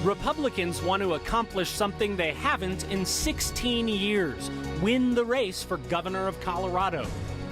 Republicans want to accomplish something they haven't in 16 years, win the race for governor of Colorado.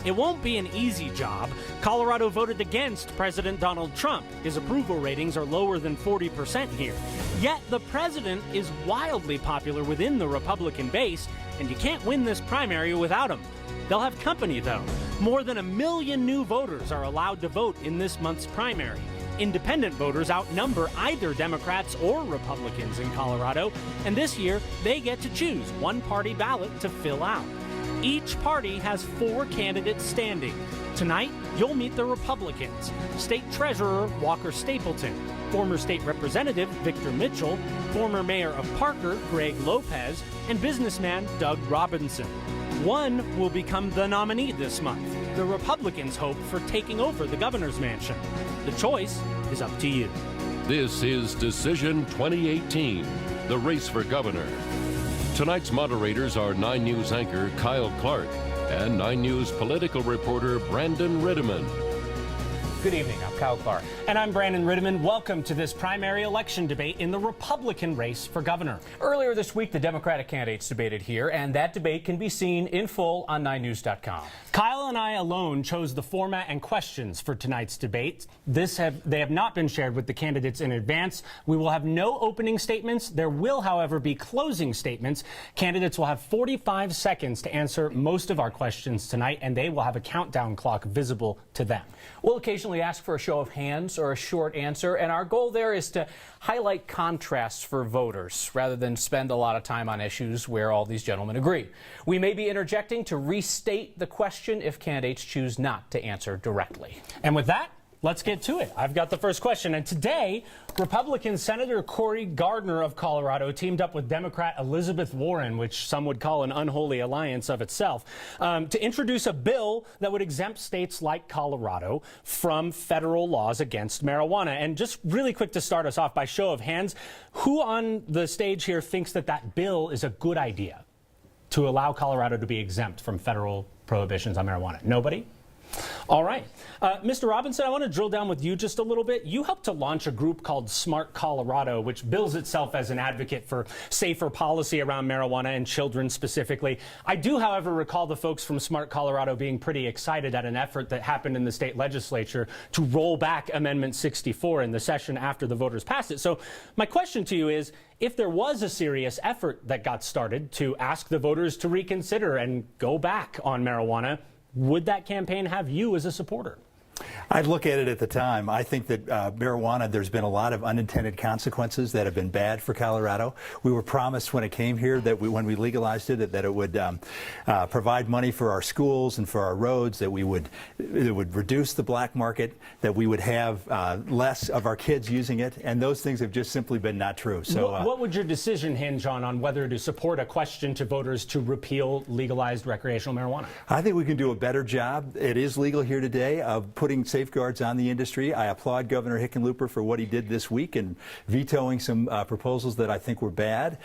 It won't be an easy job. Colorado voted against President Donald Trump. His approval ratings are lower than 40% here. Yet the president is wildly popular within the Republican base, and you can't win this primary without him. They'll have company, though. More than 1 million new voters are allowed to vote in this month's primary. Independent voters outnumber either Democrats or Republicans in Colorado, and this year they get to choose one party ballot to fill out. Each party has 4 candidates standing. Tonight, you'll meet the Republicans, State Treasurer Walker Stapleton, former State Representative Victor Mitchell, former Mayor of Parker Greg Lopez, and businessman Doug Robinson. One will become the nominee this month. The Republicans hope for taking over the governor's mansion. The choice is up to you. This is Decision 2018, the race for governor. Tonight's moderators are 9 News anchor Kyle Clark and 9 News political reporter Brandon Rittiman. Good evening, I'm Kyle Clark. And I'm Brandon Rittiman. Welcome to this primary election debate in the Republican race for governor. Earlier this week, the Democratic candidates debated here, and that debate can be seen in full on 9news.com. Kyle and I alone chose the format and questions for tonight's debate. They have not been shared with the candidates in advance. We will have no opening statements. There will, however, be closing statements. Candidates will have 45 seconds to answer most of our questions tonight, and they will have a countdown clock visible to them. We'll occasionally ask for a show of hands or a short answer, and our goal there is to highlight contrasts for voters rather than spend a lot of time on issues where all these gentlemen agree. We may be interjecting to restate the question if candidates choose not to answer directly. And with that, let's get to it. I've got the first question. And today, Republican Senator Cory Gardner of Colorado teamed up with Democrat Elizabeth Warren, which some would call an unholy alliance of itself, to introduce a bill that would exempt states like Colorado from federal laws against marijuana. And just really quick to start us off, by show of hands, who on the stage here thinks that that bill is a good idea to allow Colorado to be exempt from federal prohibitions on marijuana? Nobody? All right. Mr. Robinson, I want to drill down with you just a little bit. You helped to launch a group called Smart Colorado, which bills itself as an advocate for safer policy around marijuana and children specifically. I do, however, recall the folks from Smart Colorado being pretty excited at an effort that happened in the state legislature to roll back Amendment 64 in the session after the voters passed it. So my question to you is, if there was a serious effort that got started to ask the voters to reconsider and go back on marijuana, would that campaign have you as a supporter? I'd look at it at the time. I think that marijuana, there's been a lot of unintended consequences that have been bad for Colorado. We were promised when it came here that when we legalized it, that it would provide money for our schools and for our roads, that it would reduce the black market, that we would have less of our kids using it, and those things have just simply been not true. So, what would your decision hinge on whether to support a question to voters to repeal legalized recreational marijuana? I think we can do a better job. It is legal here today of putting safeguards on the industry. I applaud Governor Hickenlooper for what he did this week in vetoing some proposals that I think were bad.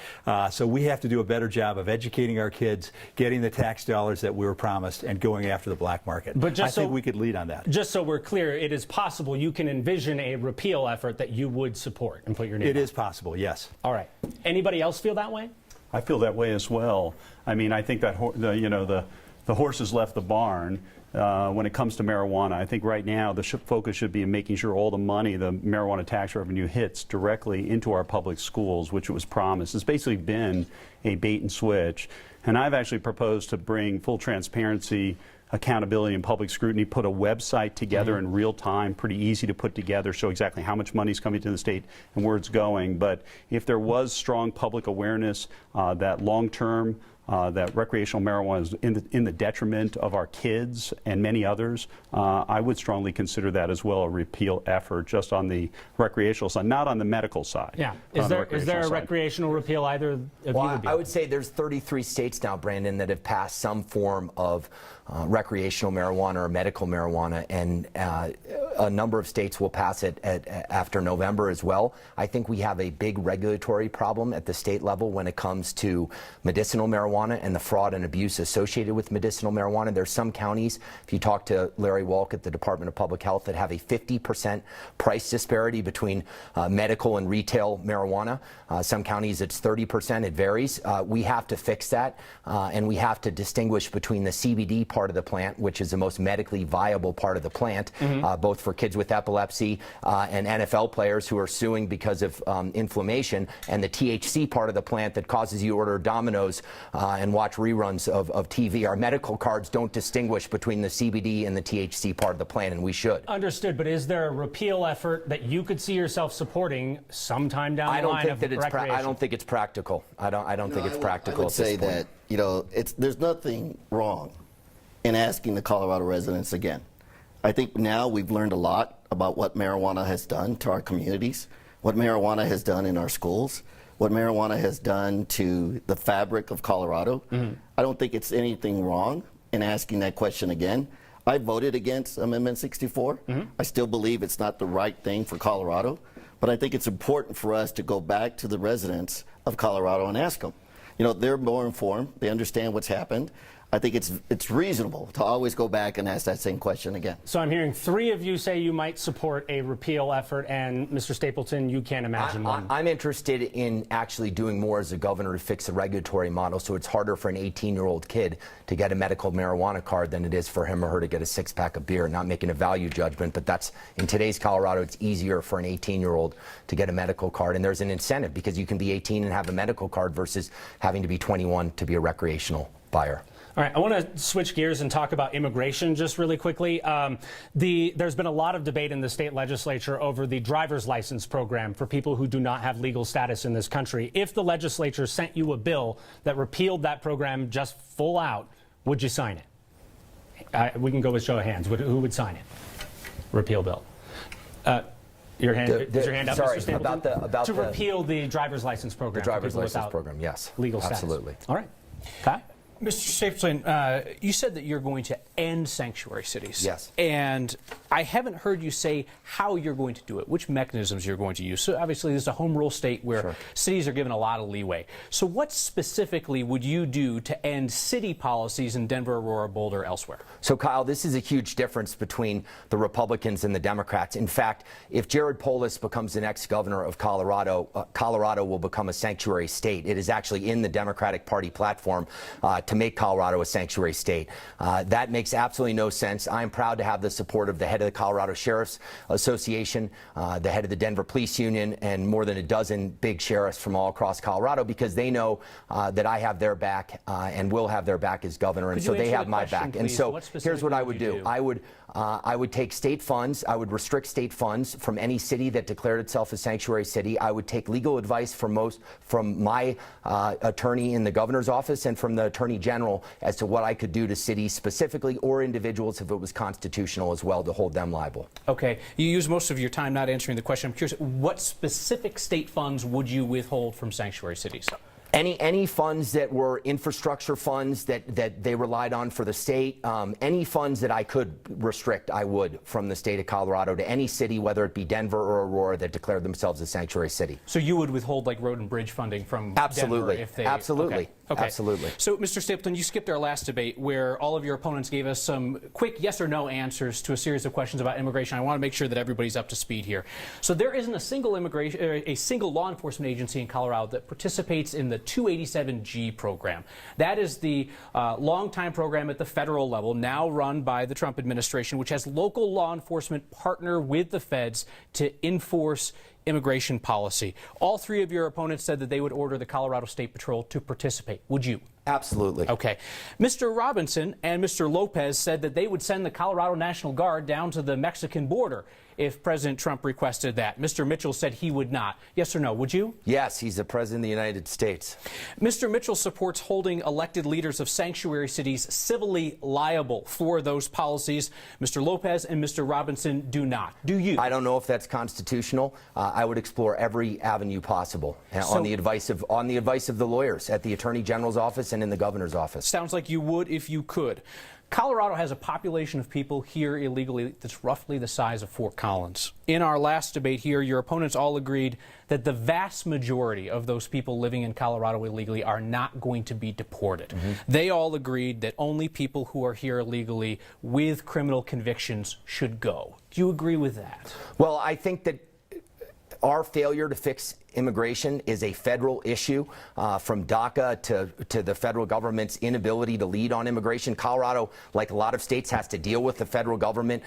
So we have to do a better job of educating our kids, getting the tax dollars that we were promised, and going after the black market. But I think we could lead on that. Just so we're clear, it is possible you can envision a repeal effort that you would support and put your name on. It is possible, yes. All right. Anybody else feel that way? I feel that way as well. I mean, I think that the horse has left the barn. When it comes to marijuana, I think right now the focus should be in making sure all the money, the marijuana tax revenue, hits directly into our public schools, which it was promised. It's basically been a bait and switch. And I've actually proposed to bring full transparency, accountability, and public scrutiny, put a website together in real time, pretty easy to put together, show exactly how much money is coming to the state and where it's going. But if there was strong public awareness that long-term that recreational marijuana is in the detriment of our kids and many others, I would strongly consider that as well a repeal effort just on the recreational side, not on the medical side. Yeah. Is there a recreational repeal either of you would be? I would say there's 33 states now, Brandon, that have passed some form of recreational marijuana or medical marijuana, and a number of states will pass it after November as well. I think we have a big regulatory problem at the state level when it comes to medicinal marijuana and the fraud and abuse associated with medicinal marijuana. There's some counties, if you talk to Larry Walk at the Department of Public Health, that have a 50% price disparity between medical and retail marijuana. Some counties it's 30%, it varies. We have to fix that, and we have to distinguish between the CBD part of the plant, which is the most medically viable part of the plant, both for kids with epilepsy and NFL players who are suing because of inflammation, and the THC part of the plant that causes you to order Domino's and watch reruns of TV. Our medical cards don't distinguish between the CBD and the THC part of the plant, and we should. Understood, but is there a repeal effort that you could see yourself supporting sometime down the line of recreation? I don't think it's practical. I don't think it's practical. I would say that, you know, there's nothing wrong in asking the Colorado residents again. I think now we've learned a lot about what marijuana has done to our communities, what marijuana has done in our schools, what marijuana has done to the fabric of Colorado. I don't think it's anything wrong in asking that question again. I voted against Amendment 64. I still believe it's not the right thing for Colorado, but I think it's important for us to go back to the residents of Colorado and ask them. You know, they're more informed. They understand what's happened. I think it's reasonable to always go back and ask that same question again. So I'm hearing three of you say you might support a repeal effort, and Mr. Stapleton, you can't imagine one. I'm interested in actually doing more as a governor to fix the regulatory model so it's harder for an 18-year-old kid to get a medical marijuana card than it is for him or her to get a six-pack of beer. Not making a value judgment, but that's, in today's Colorado, it's easier for an 18-year-old to get a medical card, and there's an incentive because you can be 18 and have a medical card versus having to be 21 to be a recreational buyer. All right, I want to switch gears and talk about immigration just really quickly. There's been a lot of debate in the state legislature over the driver's license program for people who do not have legal status in this country. If the legislature sent you a bill that repealed that program just full out, would you sign it? We can go with show of hands. Who would sign it? Repeal bill. Your hand, is your hand up, sorry, Mr. Stapleton? about to repeal the driver's license program. The driver's for people license without program, yes. Legal status. Absolutely. All right. Kai? Mr. Stapleton, you said that you're going to end sanctuary cities. Yes. And I haven't heard you say how you're going to do it, which mechanisms you're going to use. So obviously this is a home rule state where cities are given a lot of leeway. So what specifically would you do to end city policies in Denver, Aurora, Boulder, elsewhere? So, Kyle, this is a huge difference between the Republicans and the Democrats. In fact, if Jared Polis becomes the next governor of Colorado, Colorado will become a sanctuary state. It is actually in the Democratic Party platform to make Colorado a sanctuary state. That makes absolutely no sense. I'm proud to have the support of the head of the Colorado Sheriff's Association, the head of the Denver Police Union, and more than a dozen big sheriffs from all across Colorado, because they know that I have their back and will have their back as governor, and so they have my back. And so here's what I would do. I would take state funds. I would restrict state funds from any city that declared itself a sanctuary city. I would take legal advice from my attorney in the governor's office and from the attorney general as to what I could do to cities specifically or individuals if it was constitutional as well to hold them liable. Okay. You use most of your time not answering the question. I'm curious, what specific state funds would you withhold from sanctuary cities? Any funds that were infrastructure funds that they relied on for the state, any funds that I could restrict, I would, from the state of Colorado to any city, whether it be Denver or Aurora, that declared themselves a sanctuary city. So you would withhold like road and bridge funding from Absolutely. Denver if they... Absolutely. Okay. Absolutely. So, Mr. Stapleton, you skipped our last debate where all of your opponents gave us some quick yes or no answers to a series of questions about immigration. I want to make sure that everybody's up to speed here. So there isn't a single law enforcement agency in Colorado that participates in the 287G program. That is the longtime program at the federal level, now run by the Trump administration, which has local law enforcement partner with the feds to enforce immigration policy. All three of your opponents said that they would order the Colorado State Patrol to participate. Would you? Absolutely. Okay. Mr. Robinson and Mr. Lopez said that they would send the Colorado National Guard down to the Mexican border if President Trump requested that. Mr. Mitchell said he would not. Yes or no? Would you? Yes, he's the President of the United States. Mr. Mitchell supports holding elected leaders of sanctuary cities civilly liable for those policies. Mr. Lopez and Mr. Robinson do not. Do you? I don't know if that's constitutional. I would explore every avenue possible on the advice of the lawyers at the Attorney General's office and in the governor's office. Sounds like you would if you could. Colorado has a population of people here illegally that's roughly the size of Fort Collins. In our last debate here, your opponents all agreed that the vast majority of those people living in Colorado illegally are not going to be deported. They all agreed that only people who are here illegally with criminal convictions should go. Do you agree with that? Well, I think that our failure to fix immigration is a federal issue, from DACA to the federal government's inability to lead on immigration. Colorado, like a lot of states, has to deal with the federal government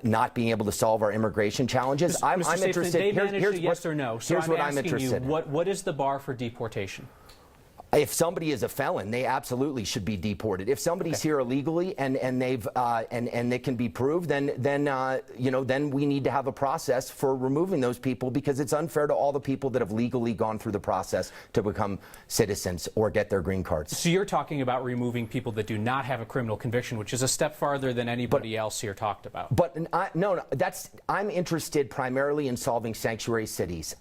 not being able to solve our immigration challenges. I'm interested. They managed yes or no. So here's what I'm asking interested you, what is the bar for deportation? If somebody is a felon, they absolutely should be deported. If somebody's here illegally and they've and they can be proved, then we need to have a process for removing those people, because it's unfair to all the people that have legally gone through the process to become citizens or get their green cards. So you're talking about removing people that do not have a criminal conviction, which is a step farther than anybody else here talked about. But I'm interested primarily in solving sanctuary cities.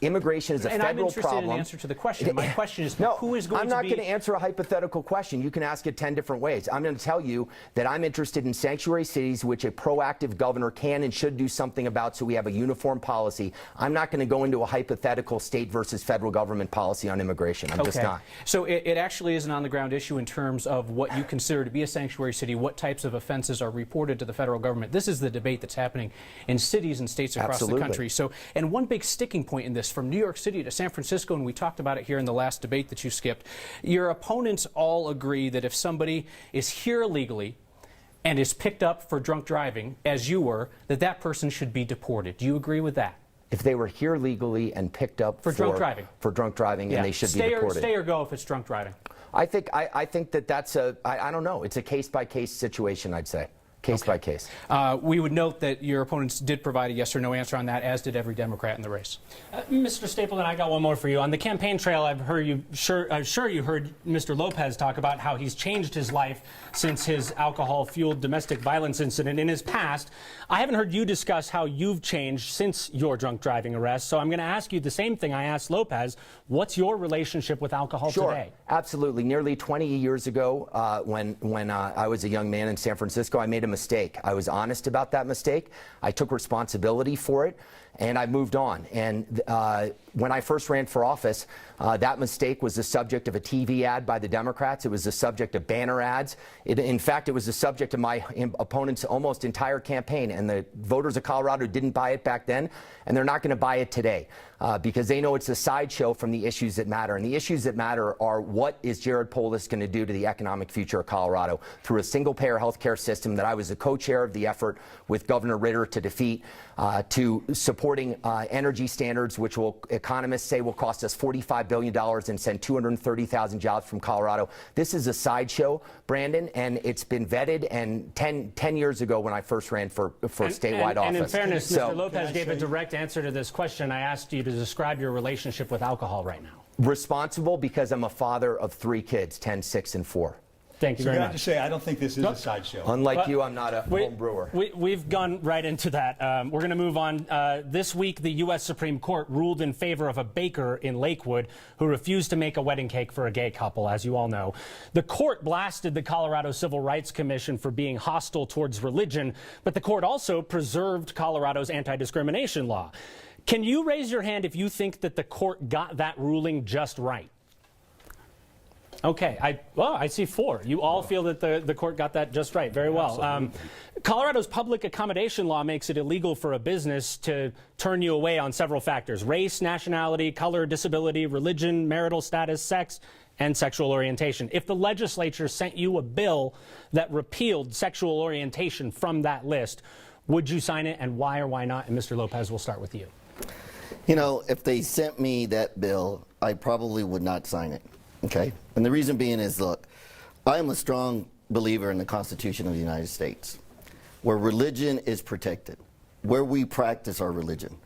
Immigration is a federal I'm interested problem. in the answer to the question. My question is, who is going I'm not to going to answer a hypothetical question. You can ask it 10 different ways. I'm going to tell you that I'm interested in sanctuary cities, which a proactive governor can and should do something about, so we have a uniform policy. I'm not going to go into a hypothetical state versus federal government policy on immigration. I'm just not. So it actually is an on-the-ground issue in terms of what you consider to be a sanctuary city, what types of offenses are reported to the federal government. This is the debate that's happening in cities and states across the country. So, and one big sticking point in this, from New York City to San Francisco, and we talked about it here in the last debate that you skipped, your opponents all agree that if somebody is here illegally and is picked up for drunk driving, as you were, that person should be deported. Do you agree with that? If they were here legally and picked up for drunk driving, and they should be deported. Stay or go if it's drunk driving. I think that's I don't know. It's a case-by-case situation, I'd say. Case by case. We would note that your opponents did provide a yes or no answer on that, as did every Democrat in the race. Mr. Stapleton, I got one more for you. On the campaign trail, I'm sure you heard Mr. Lopez talk about how he's changed his life since his alcohol-fueled domestic violence incident in his past. I haven't heard you discuss how you've changed since your drunk driving arrest, so I'm going to ask you the same thing I asked Lopez. What's your relationship with alcohol today? Absolutely. Nearly 20 years ago, when I was a young man in San Francisco, I made a mistake. I was honest about that mistake. I took responsibility for it, and I moved on. And when I first ran for office, that mistake was the subject of a TV ad by the Democrats. It was the subject of banner ads. In fact, it was the subject of my opponent's almost entire campaign. And the voters of Colorado didn't buy it back then, and they're not going to buy it today, because they know it's a sideshow from the issues that matter. And the issues that matter are, what is Jared Polis going to do to the economic future of Colorado through a single-payer health care system that I was the co-chair of the effort with Governor Ritter to defeat, to supporting energy standards, which economists say will cost us $45 billion and send 230,000 jobs from Colorado. This is a sideshow, Brandon, and it's been vetted. And 10 years ago, when I first ran for statewide office. And in fairness, Mr. Lopez gave a direct answer to this question. I asked you to describe your relationship with alcohol right now. Responsible, because I'm a father of 3 kids, 10, 6, and 4. Thank you very much. I have to say, I don't think this is a sideshow. Unlike you, I'm not a home brewer. We've gone right into that. We're going to move on. This week, the U.S. Supreme Court ruled in favor of a baker in Lakewood who refused to make a wedding cake for a gay couple, as you all know. The court blasted the Colorado Civil Rights Commission for being hostile towards religion, but the court also preserved Colorado's anti-discrimination law. Can you raise your hand if you think that the court got that ruling just right? Okay, I see 4. You all feel that the court got that just right. Very well. Colorado's public accommodation law makes it illegal for a business to turn you away on several factors: race, nationality, color, disability, religion, marital status, sex, and sexual orientation. If the legislature sent you a bill that repealed sexual orientation from that list, would you sign it, and why or why not? And Mr. Lopez, we'll start with you. You know, if they sent me that bill, I probably would not sign it. Okay? And the reason being is, look, I am a strong believer in the Constitution of the United States, where religion is protected, where we practice our religion.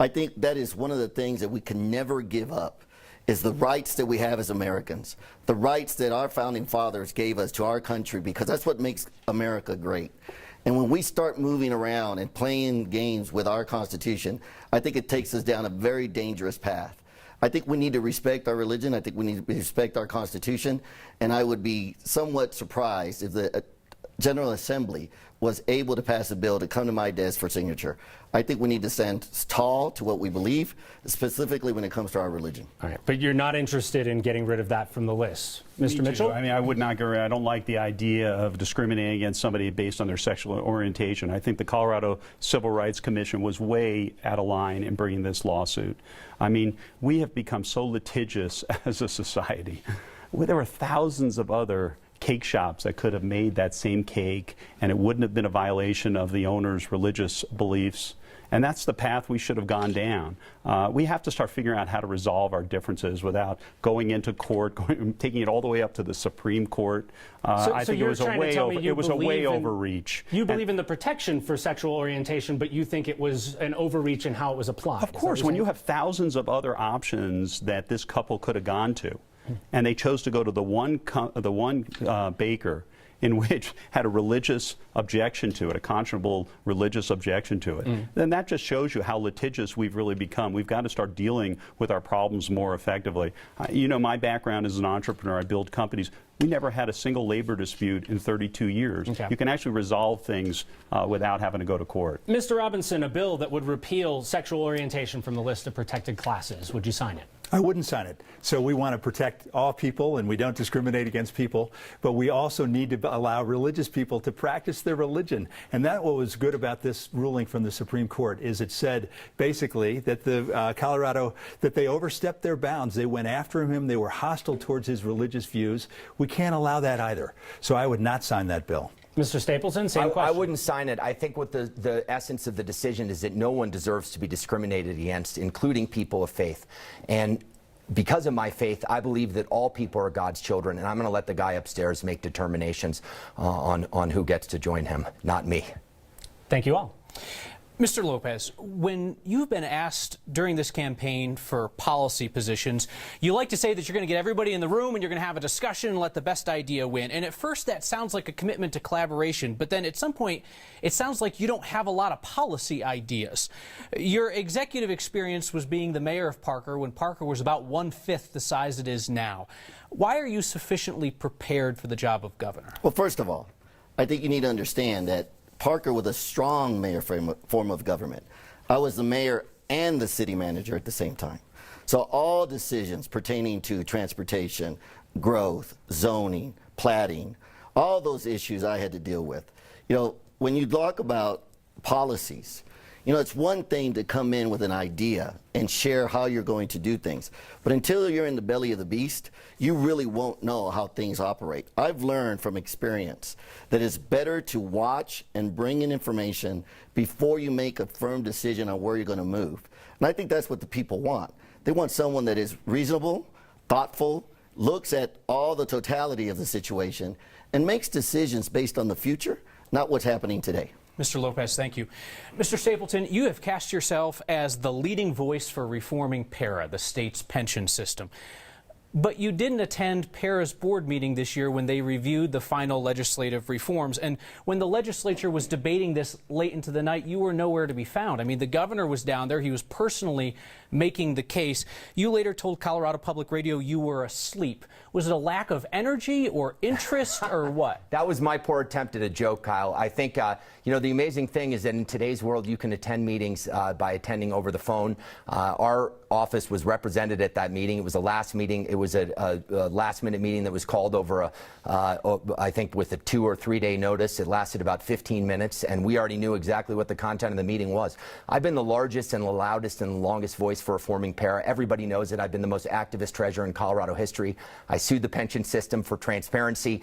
I think that is one of the things that we can never give up, is the rights that we have as Americans, the rights that our founding fathers gave us to our country, because that's what makes America great. And when we start moving around and playing games with our Constitution, I think it takes us down a very dangerous path. I think we need to respect our religion. I think we need to respect our Constitution. And I would be somewhat surprised if General Assembly was able to pass a bill to come to my desk for signature. I think we need to stand tall to what we believe, specifically when it comes to our religion. All right, but you're not interested in getting rid of that from the list. Mr. Mitchell? I mean, I would not go around. I don't like the idea of discriminating against somebody based on their sexual orientation. I think the Colorado Civil Rights Commission was way out of line in bringing this lawsuit. I mean, we have become so litigious as a society. There were thousands of other cake shops that could have made that same cake, and it wouldn't have been a violation of the owner's religious beliefs. And that's the path we should have gone down. We have to start figuring out how to resolve our differences without going into court, taking it all the way up to the Supreme Court. I think it was a way overreach. You believe in the protection for sexual orientation, but you think it was an overreach in how it was applied. Of course, when you have thousands of other options that this couple could have gone to, and they chose to go to the one baker in which had a religious objection to it, a conscionable religious objection to it, then that just shows you how litigious we've really become. We've got to start dealing with our problems more effectively. You know, my background as an entrepreneur, I build companies. We never had a single labor dispute in 32 years. Okay. You can actually resolve things without having to go to court. Mr. Robinson, a bill that would repeal sexual orientation from the list of protected classes, would you sign it? I wouldn't sign it. So we want to protect all people, and we don't discriminate against people, but we also need to allow religious people to practice their religion. And that what was good about this ruling from the Supreme Court is it said basically that the Colorado, that they overstepped their bounds. They went after him. They were hostile towards his religious views. We can't allow that either. So I would not sign that bill. Mr. Stapleton, same question. I wouldn't sign it. I think what the essence of the decision is that no one deserves to be discriminated against, including people of faith. And because of my faith, I believe that all people are God's children, and I'm going to let the guy upstairs make determinations on who gets to join him, not me. Thank you all. Mr. Lopez, when you've been asked during this campaign for policy positions, you like to say that you're going to get everybody in the room and you're going to have a discussion and let the best idea win. And at first that sounds like a commitment to collaboration, but then at some point it sounds like you don't have a lot of policy ideas. Your executive experience was being the mayor of Parker when Parker was about 1/5 the size it is now. Why are you sufficiently prepared for the job of governor? Well, first of all, I think you need to understand that Parker was a strong mayor form of government. I was the mayor and the city manager at the same time. So all decisions pertaining to transportation, growth, zoning, platting, all those issues I had to deal with. You know, when you talk about policies, you know, it's one thing to come in with an idea and share how you're going to do things. But until you're in the belly of the beast, you really won't know how things operate. I've learned from experience that it's better to watch and bring in information before you make a firm decision on where you're going to move. And I think that's what the people want. They want someone that is reasonable, thoughtful, looks at all the totality of the situation, and makes decisions based on the future, not what's happening today. Mr. Lopez, thank you. Mr. Stapleton, you have cast yourself as the leading voice for reforming PARA, the state's pension system. But you didn't attend PARA's board meeting this year when they reviewed the final legislative reforms. And when the legislature was debating this late into the night, you were nowhere to be found. I mean, the governor was down there. He was personally making the case. You later told Colorado Public Radio you were asleep. Was it a lack of energy or interest or what? That was my poor attempt at a joke, Kyle. I think, you know, the amazing thing is that in today's world, you can attend meetings by attending over the phone. Our office was represented at that meeting. It was a last meeting. It was a last-minute meeting that was called over, I think, with a 2 or 3 day notice. It lasted about 15 minutes, and we already knew exactly what the content of the meeting was. I've been the largest and the loudest and the longest voice for reforming PARA. Everybody knows it. I've been the most activist treasurer in Colorado history. I sued the pension system for transparency.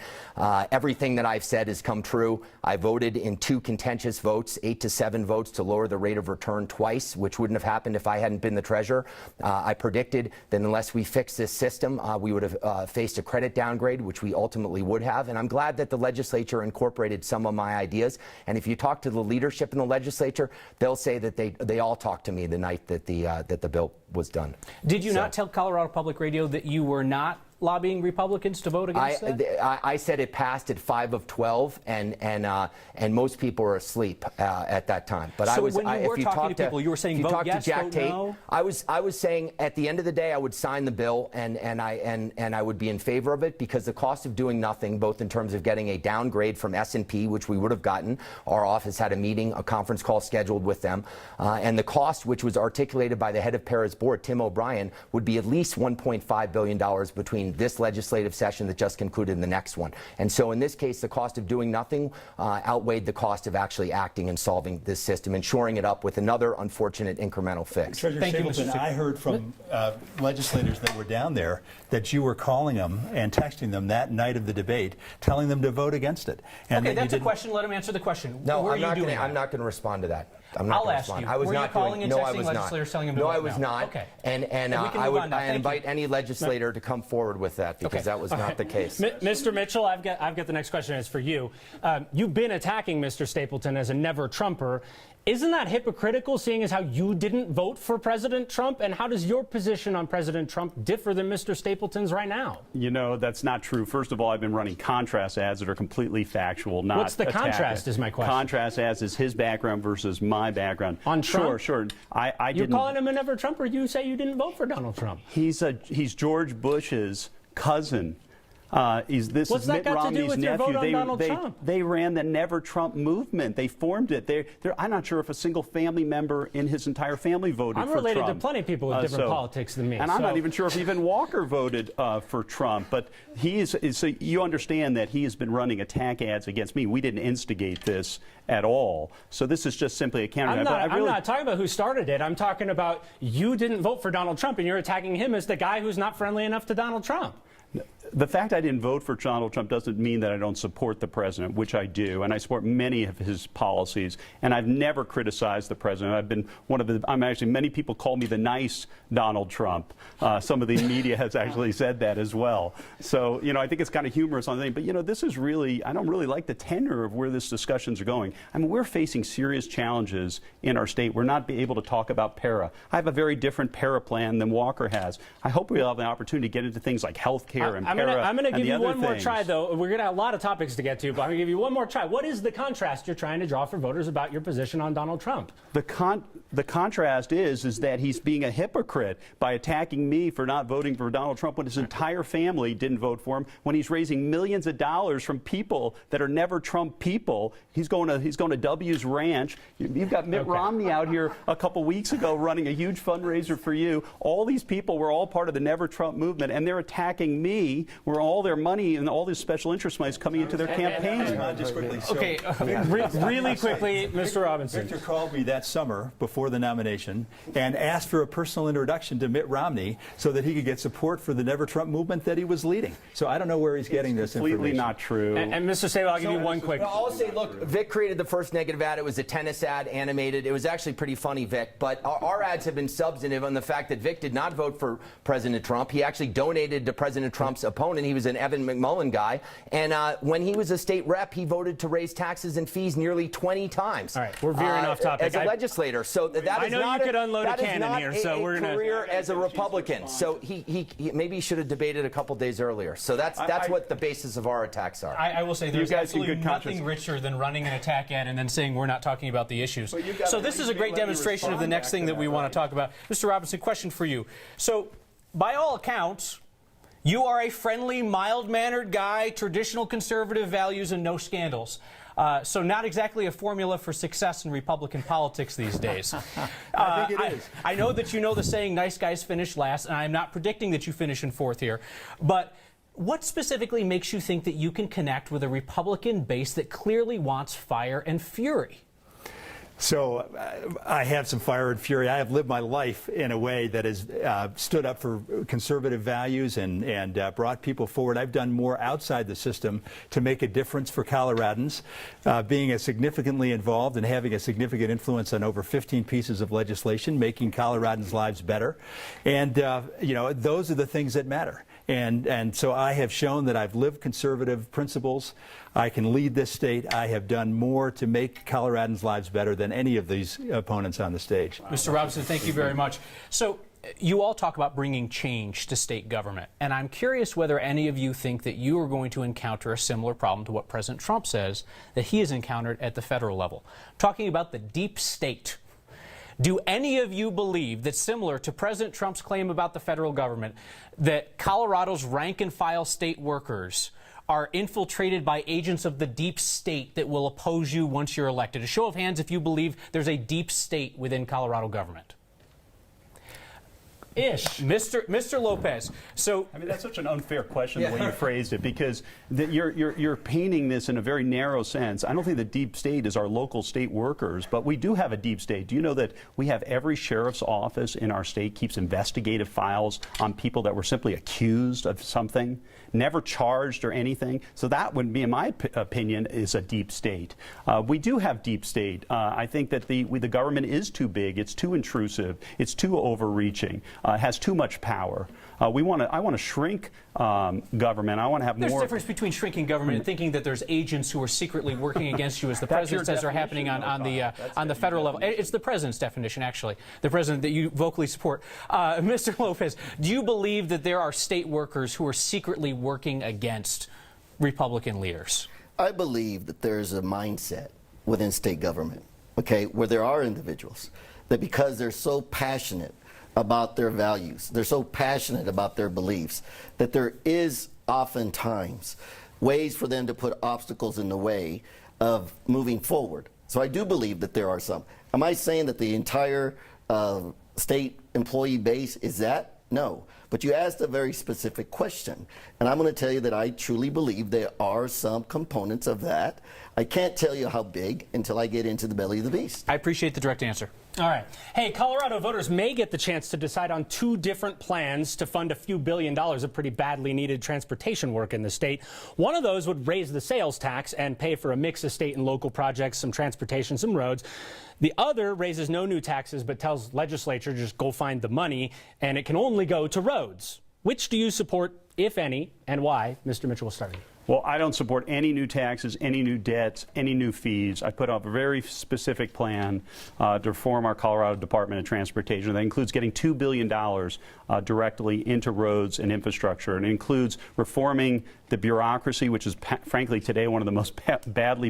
Everything that I've said has come true. I voted in 2 contentious votes, 8 to 7 votes, to lower the rate of return twice, which wouldn't have happened if I hadn't been the treasurer. I predicted that unless we fix this system, we would have faced a credit downgrade, which we ultimately would have. And I'm glad that the legislature incorporated some of my ideas. And if you talk to the leadership in the legislature, they'll say that they all talked to me the night that the bill was done. Did you not tell Colorado Public Radio that you were not lobbying Republicans to vote against that? I said it passed at 5 of 12, and most people were asleep at that time. But so when you were talking to people, you were saying vote yes, vote no? I was saying at the end of the day, I would sign the bill, and I would be in favor of it, because the cost of doing nothing, both in terms of getting a downgrade from S&P, which we would have gotten. Our office had a meeting, a conference call scheduled with them, and the cost, which was articulated by the head of PARA's board, Tim O'Brien, would be at least $1.5 billion between this legislative session that just concluded and the next one. And so in this case, the cost of doing nothing outweighed the cost of actually acting and solving this system and shoring it up with another unfortunate incremental fix. Treasurer Stapleton, I heard from legislators that were down there that you were calling them and texting them that night of the debate, telling them to vote against it. And okay, that's a question. Let him answer the question. No, I'm not going to respond to that. I'll ask you. Were you calling and texting legislators telling them to vote? No, I was not. Okay. And I would invite any legislator to come forward with that, because that was not the case. Mr. Mitchell, I've got the next question. It's for you. You've been attacking Mr. Stapleton as a never-Trumper. Isn't that hypocritical, seeing as how you didn't vote for President Trump? And how does your position on President Trump differ than Mr. Stapleton's right now? You know, that's not true. First of all, I've been running contrast ads that are completely factual, not What's the contrast is my question. Contrast ads is his background versus my background. On Trump? Sure. You're You're calling him a never-Trumper. You say you didn't vote for Donald Trump. He's George Bush's cousin. What's that Mitt got Romney's to do with your vote on Donald Trump? They ran the Never Trump movement. They formed it. I'm not sure if a single family member in his entire family voted for Trump. I'm related to plenty of people with different politics than me. And I'm not even sure if even Walker voted for Trump. But so you understand that he has been running attack ads against me. We didn't instigate this at all. So this is just simply a counter. I'm not talking about who started it. I'm talking about you didn't vote for Donald Trump, and you're attacking him as the guy who's not friendly enough to Donald Trump. The fact I didn't vote for Donald Trump doesn't mean that I don't support the president, which I do, and I support many of his policies. And I've never criticized the president. I've been many people call me the nice Donald Trump. Some of the media has actually said that as well. So, I think it's kind of humorous on the thing. But, this is really, I don't really like the tenor of where this discussions are going. I mean, we're facing serious challenges in our state. We're not able to talk about para. I have a very different para plan than Walker has. I hope we'll have an opportunity to get into things like health care and I'm going to give you one more try, though. We're going to have a lot of topics to get to, but I'm going to give you one more try. What is the contrast you're trying to draw for voters about your position on Donald Trump? The contrast is that he's being a hypocrite by attacking me for not voting for Donald Trump when his entire family didn't vote for him, when he's raising millions of dollars from people that are never Trump people. He's going to W's Ranch. You've got Mitt Romney out here a couple weeks ago running a huge fundraiser for you. All these people were all part of the Never Trump movement, and they're attacking me, where all their money and all this special interest money is coming into their campaign. Just quickly. Really quickly, Mr. Robinson. Victor called me that summer before the nomination and asked for a personal introduction to Mitt Romney so that he could get support for the Never Trump movement that he was leading. So I don't know where he's getting this information. Completely not true. And Mr. Sable, I'll give you one quick. I'll say, look, Vic created the first negative ad. It was a tennis ad, animated. It was actually pretty funny, Vic. But our ads have been substantive on the fact that Vic did not vote for President Trump. He actually donated to President Trump's opponent. He was an Evan McMullen guy. And when he was a state rep, he voted to raise taxes and fees nearly 20 times. All right, we're veering off topic. As a legislator. So that is not a cannon here, so we're going to career as a Republican. So he maybe he should have debated a couple days earlier. So that's what the basis of our attacks are. I will say there's absolutely nothing richer than running an attack ad and then saying we're not talking about the issues. So this is a great demonstration of the next thing that we want to talk about. Mr. Robinson, question for you. So by all accounts, you are a friendly, mild-mannered guy, traditional conservative values, and no scandals. So not exactly a formula for success in Republican politics these days. I think it is. I know that you know the saying, nice guys finish last, and I'm not predicting that you finish in fourth here. But what specifically makes you think that you can connect with a Republican base that clearly wants fire and fury? So I have some fire and fury. I have lived my life in a way that has stood up for conservative values and brought people forward. I've done more outside the system to make a difference for Coloradans, being significantly involved and having a significant influence on over 15 pieces of legislation, making Coloradans' lives better. And, those are the things that matter. And so I have shown that I've lived conservative principles. I can lead this state. I have done more to make Coloradans' lives better than any of these opponents on the stage. Mr. Robinson, thank you very much. So You all talk about bringing change to state government, and I'm curious whether any of you think that you are going to encounter a similar problem to what President Trump says that he has encountered at the federal level. I'm talking about the deep state. Do any of you believe that, similar to President Trump's claim about the federal government, that Colorado's rank-and-file state workers are infiltrated by agents of the deep state that will oppose you once you're elected? A show of hands if you believe there's a deep state within Colorado government. Mr. Lopez. So I mean, that's such an unfair question the way you phrased it, because you're painting this in a very narrow sense. I don't think the deep state is our local state workers, but we do have a deep state. Do you know that we have every sheriff's office in our state keeps investigative files on people that were simply accused of something, never charged or anything? So that would be, in my opinion, is a deep state. We do have deep state. I think that the government is too big. It's too intrusive. It's too overreaching. Has too much power. I want to shrink government. I want to have There's more. a difference between shrinking government and thinking that there's agents who are secretly working against you, as the president says are happening on the federal level. It's the president's definition, actually. The president that you vocally support. Mr. Lopez, do you believe that there are state workers who are secretly working against Republican leaders? I believe that there's a mindset within state government, okay, where there are individuals that, because they're so passionate about their values, they're so passionate about their beliefs, that there is oftentimes ways for them to put obstacles in the way of moving forward. So I do believe that there are some. Am I saying that the entire state employee base is that? No. But you asked a very specific question, and I'm going to tell you that I truly believe there are some components of that. I can't tell you how big until I get into the belly of the beast. I appreciate the direct answer. All right. Hey, Colorado voters may get the chance to decide on two different plans to fund a few $1 billion of pretty badly needed transportation work in the state. One of those would raise the sales tax and pay for a mix of state and local projects, some transportation, some roads. The other raises no new taxes but tells legislature just go find the money, and it can only go to roads. Which do you support, if any, and why? Mr. Mitchell will start. Well, I don't support any new taxes, any new debts, any new fees. I put up a very specific plan to reform our Colorado Department of Transportation. That includes getting $2 billion directly into roads and infrastructure. And it includes reforming the bureaucracy, which is frankly today one of the most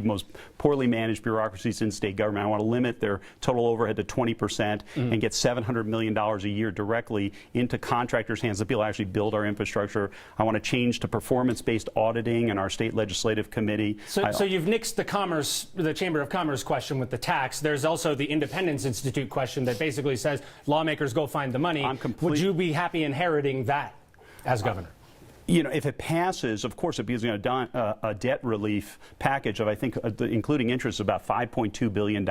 most poorly managed bureaucracies in state government. I want to limit their total overhead to 20% and get $700 million a year directly into contractors' hands, the people who actually build our infrastructure. I want to change to performance-based auditing in our state legislative committee. So you've nixed the Chamber of Commerce question with the tax. There's also the Independence Institute question that basically says lawmakers go find the money. Would you be happy inheriting that as governor? You know, if it passes, of course, it'd be a debt relief package of, I think, including interest, about $5.2 billion.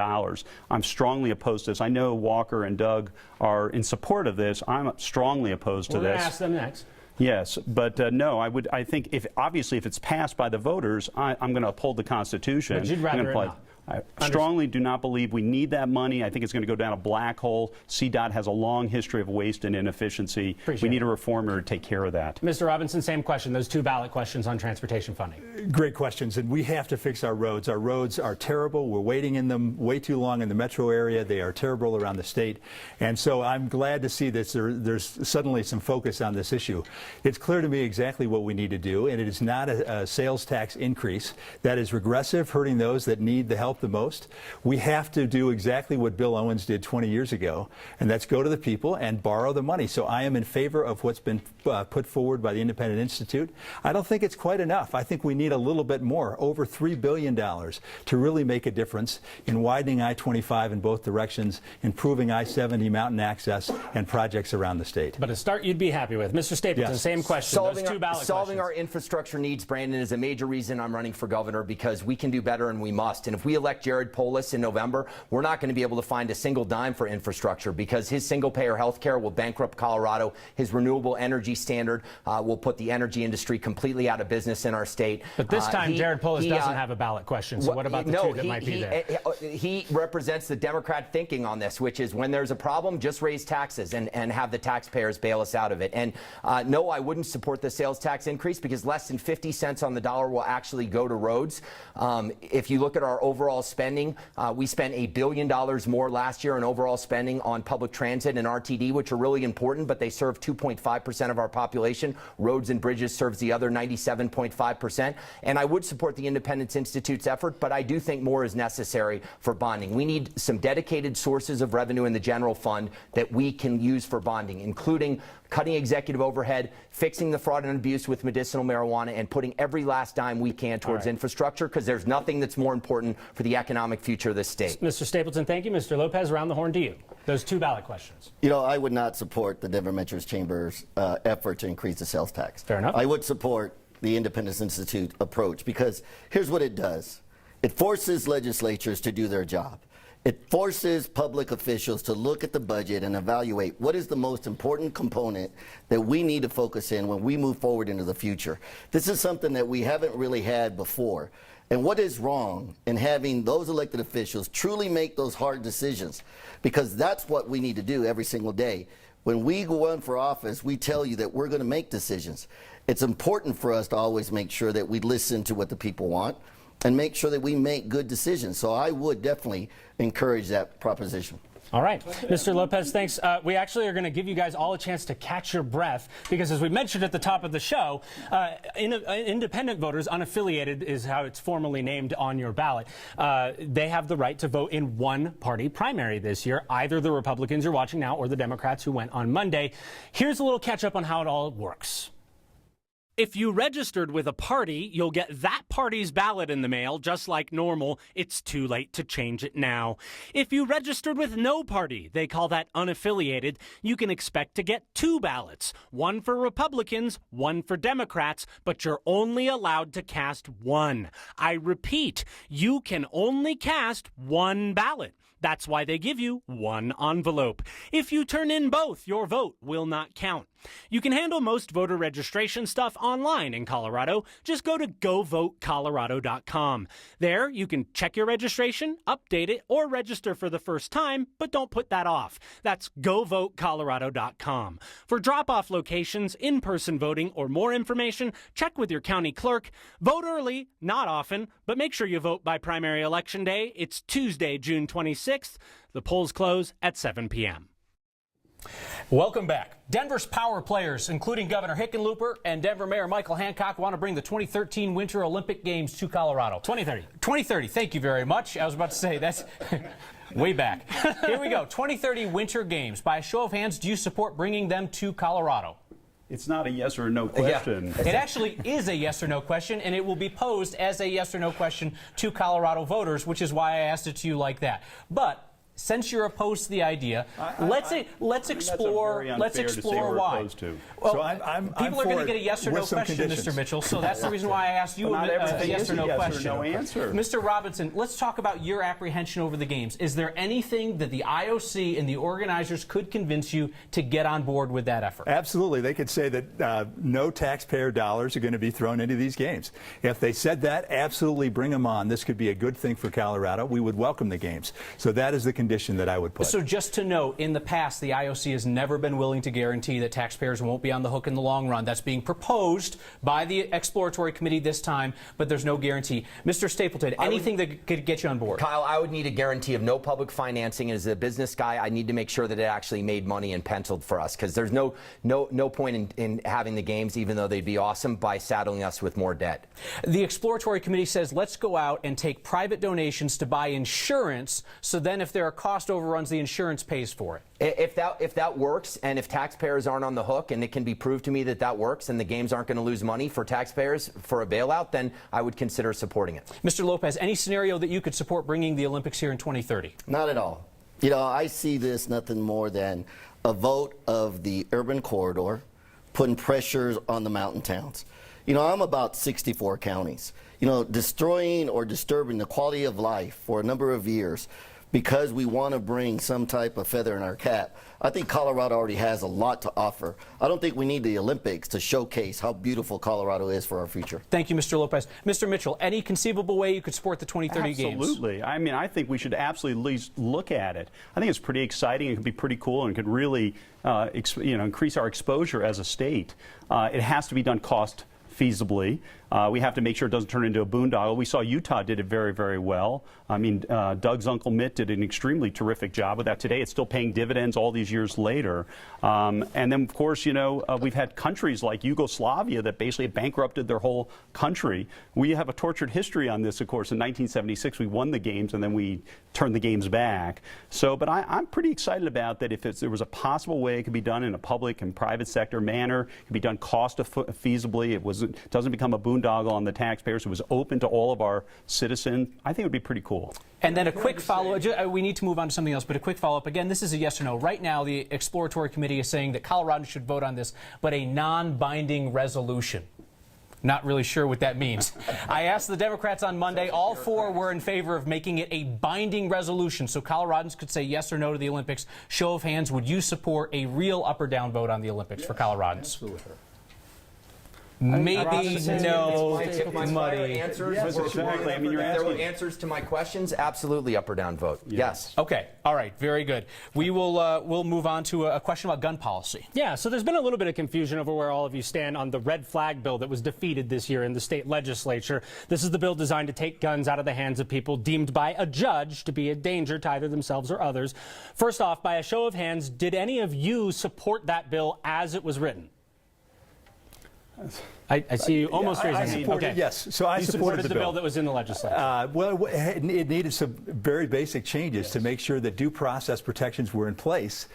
I'm strongly opposed to this. I know Walker and Doug are in support of this. I'm strongly opposed to this. We're going to ask them next. Yes, but no, I think obviously if it's passed by the voters, I'm going to uphold the Constitution. But you'd rather it not. I strongly do not believe we need that money. I think it's going to go down a black hole. CDOT has a long history of waste and inefficiency. We need a reformer to take care of that. Mr. Robinson, same question. Those two ballot questions on transportation funding. Great questions, and we have to fix our roads. Our roads are terrible. We're waiting in them way too long in the metro area. They are terrible around the state, and so I'm glad to see that there's suddenly some focus on this issue. It's clear to me exactly what we need to do, and it is not a sales tax increase that is regressive, hurting those that need the help the most. We have to do exactly what Bill Owens did 20 years ago, and that's go to the people and borrow the money. So I am in favor of what's been put forward by the Independent Institute. I don't think it's quite enough. I think we need a little bit more, over $3 billion, to really make a difference in widening I-25 in both directions, improving I-70 mountain access, and projects around the state. But a start you'd be happy with. Mr. Stapleton, Yes. same question. Solving our infrastructure needs, Brandon, is a major reason I'm running for governor, because we can do better and we must. And if we elect Jared Polis in November, we're not going to be able to find a single dime for infrastructure, because his single-payer health care will bankrupt Colorado. His renewable energy standard will put the energy industry completely out of business in our state. But this time, Jared Polis doesn't have a ballot question, so what about the two that might be there? He represents the Democrat thinking on this, which is when there's a problem, just raise taxes and have the taxpayers bail us out of it. And no, I wouldn't support the sales tax increase, because less than 50 cents on the dollar will actually go to roads. If you look at our overall overall spending. We spent $1 billion more last year in overall spending on public transit and RTD, which are really important, but they serve 2.5% of our population. Roads and bridges serves the other 97.5%. And I would support the Independence Institute's effort, but I do think more is necessary for bonding. We need some dedicated sources of revenue in the general fund that we can use for bonding, including cutting executive overhead, fixing the fraud and abuse with medicinal marijuana, and putting every last dime we can towards infrastructure, because there's nothing that's more important for the economic future of this state. Mr. Stapleton, thank you. Mr. Lopez, around the horn to you. Those 2 ballot questions. You know, I would not support the Denver Metro Chamber's effort to increase the sales tax. Fair enough. I would support the Independence Institute approach, because here's what it does. It forces legislatures to do their job. It forces public officials to look at the budget and evaluate what is the most important component that we need to focus in when we move forward into the future. This is something that we haven't really had before. And what is wrong in having those elected officials truly make those hard decisions? Because that's what we need to do every single day. When we go run for office, we tell you that we're going to make decisions. It's important for us to always make sure that we listen to what the people want and make sure that we make good decisions. So I would definitely encourage that proposition. All right. Mr. Lopez, thanks. We actually are going to give you guys all a chance to catch your breath, because as we mentioned at the top of the show, independent voters, unaffiliated is how it's formally named on your ballot, they have the right to vote in one party primary this year, either the Republicans you're watching now or the Democrats who went on Monday. Here's a little catch up on how it all works. If you registered with a party, you'll get that party's ballot in the mail, just like normal. It's too late to change it now. If you registered with no party, they call that unaffiliated, you can expect to get 2 ballots, one for Republicans, one for Democrats, but you're only allowed to cast one. I repeat, you can only cast one ballot. That's why they give you one envelope. If you turn in both, your vote will not count. You can handle most voter registration stuff online in Colorado. Just go to govotecolorado.com. There, you can check your registration, update it, or register for the first time, but don't put that off. That's govotecolorado.com. For drop-off locations, in-person voting, or more information, check with your county clerk. Vote early, not often, but make sure you vote by primary election day. It's Tuesday, June 26th. The polls close at 7 p.m. Welcome back. Denver's power players, including Governor Hickenlooper and Denver Mayor Michael Hancock, want to bring the 2013 Winter Olympic Games to Colorado. 2030. 2030. Thank you very much. I was about to say that's way back. Here we go. 2030 Winter Games. By a show of hands, do you support bringing them to Colorado? It's not a yes or no question. Yeah. It actually is a yes or no question, and it will be posed as a yes or no question to Colorado voters, which is why I asked it to you like that. But since you're opposed to the idea, let's explore why. Well, so people are going to get a yes or no question, Mr. Mitchell. So that's the reason why I asked you a yes or no question. Or no answer. Mr. Robinson, let's talk about your apprehension over the games. Is there anything that the IOC and the organizers could convince you to get on board with that effort? Absolutely. They could say that no taxpayer dollars are going to be thrown into these games. If they said that, absolutely bring them on. This could be a good thing for Colorado. We would welcome the games. So that is the condition that I would put. So just to note, in the past, the IOC has never been willing to guarantee that taxpayers won't be on the hook in the long run. That's being proposed by the exploratory committee this time, but there's no guarantee. Mr. Stapleton, anything that could get you on board? Kyle, I would need a guarantee of no public financing. As a business guy, I need to make sure that it actually made money and penciled for us, because there's no point in having the games, even though they'd be awesome, by saddling us with more debt. The exploratory committee says let's go out and take private donations to buy insurance, so then if there are cost overruns, the insurance pays for it. If that works, and if taxpayers aren't on the hook, and it can be proved to me that that works, and the games aren't going to lose money for taxpayers for a bailout, then I would consider supporting it. Mr. Lopez, any scenario that you could support bringing the Olympics here in 2030? Not at all. You know, I see this nothing more than a vote of the urban corridor, putting pressures on the mountain towns. You know, I'm about 64 counties. You know, destroying or disturbing the quality of life for a number of years because we want to bring some type of feather in our cap. I think Colorado already has a lot to offer. I don't think we need the Olympics to showcase how beautiful Colorado is for our future. Thank you, Mr. Lopez. Mr. Mitchell, any conceivable way you could support the 2030 games? Absolutely. I mean, I think we should absolutely at least look at it. I think it's pretty exciting. It could be pretty cool, and it could really increase our exposure as a state. It has to be done cost feasibly. We have to make sure it doesn't turn into a boondoggle. We saw Utah did it very, very well. I mean, Doug's Uncle Mitt did an extremely terrific job with that. Today, it's still paying dividends all these years later. And then, of course, you know, we've had countries like Yugoslavia that basically bankrupted their whole country. We have a tortured history on this, of course. In 1976, we won the games, and then we turned the games back. So, but I'm pretty excited about that. If there was a possible way it could be done in a public and private sector manner, it could be done feasibly. It doesn't become a boondoggle on the taxpayers. It was open to all of our citizens. I think it would be pretty cool. And then a quick follow-up. We need to move on to something else, but a quick follow-up. Again, this is a yes or no. Right now, the exploratory committee is saying that Colorado should vote on this, but a non-binding resolution. Not really sure what that means. I asked the Democrats on Monday. All four were in favor of making it a binding resolution so Coloradans could say yes or no to the Olympics. Show of hands, would you support a real up or down vote on the Olympics for Coloradans? Absolutely. Maybe no. If my Muddy. answers Yes, were exactly. I mean, you're if there were asking- answers to my questions, absolutely up or down vote. Yes. Okay. All right. Very good. We will we'll move on to a question about gun policy. Yeah, so there's been a little bit of confusion over where all of you stand on the red flag bill that was defeated this year in the state legislature. This is the bill designed to take guns out of the hands of people deemed by a judge to be a danger to either themselves or others. First off, by a show of hands, did any of you support that bill as it was written? I see you almost raising your hand. supported, Okay. yes. So I You supported the bill. that was in the legislature. Well, it needed some very basic changes to make sure that due process protections were in place.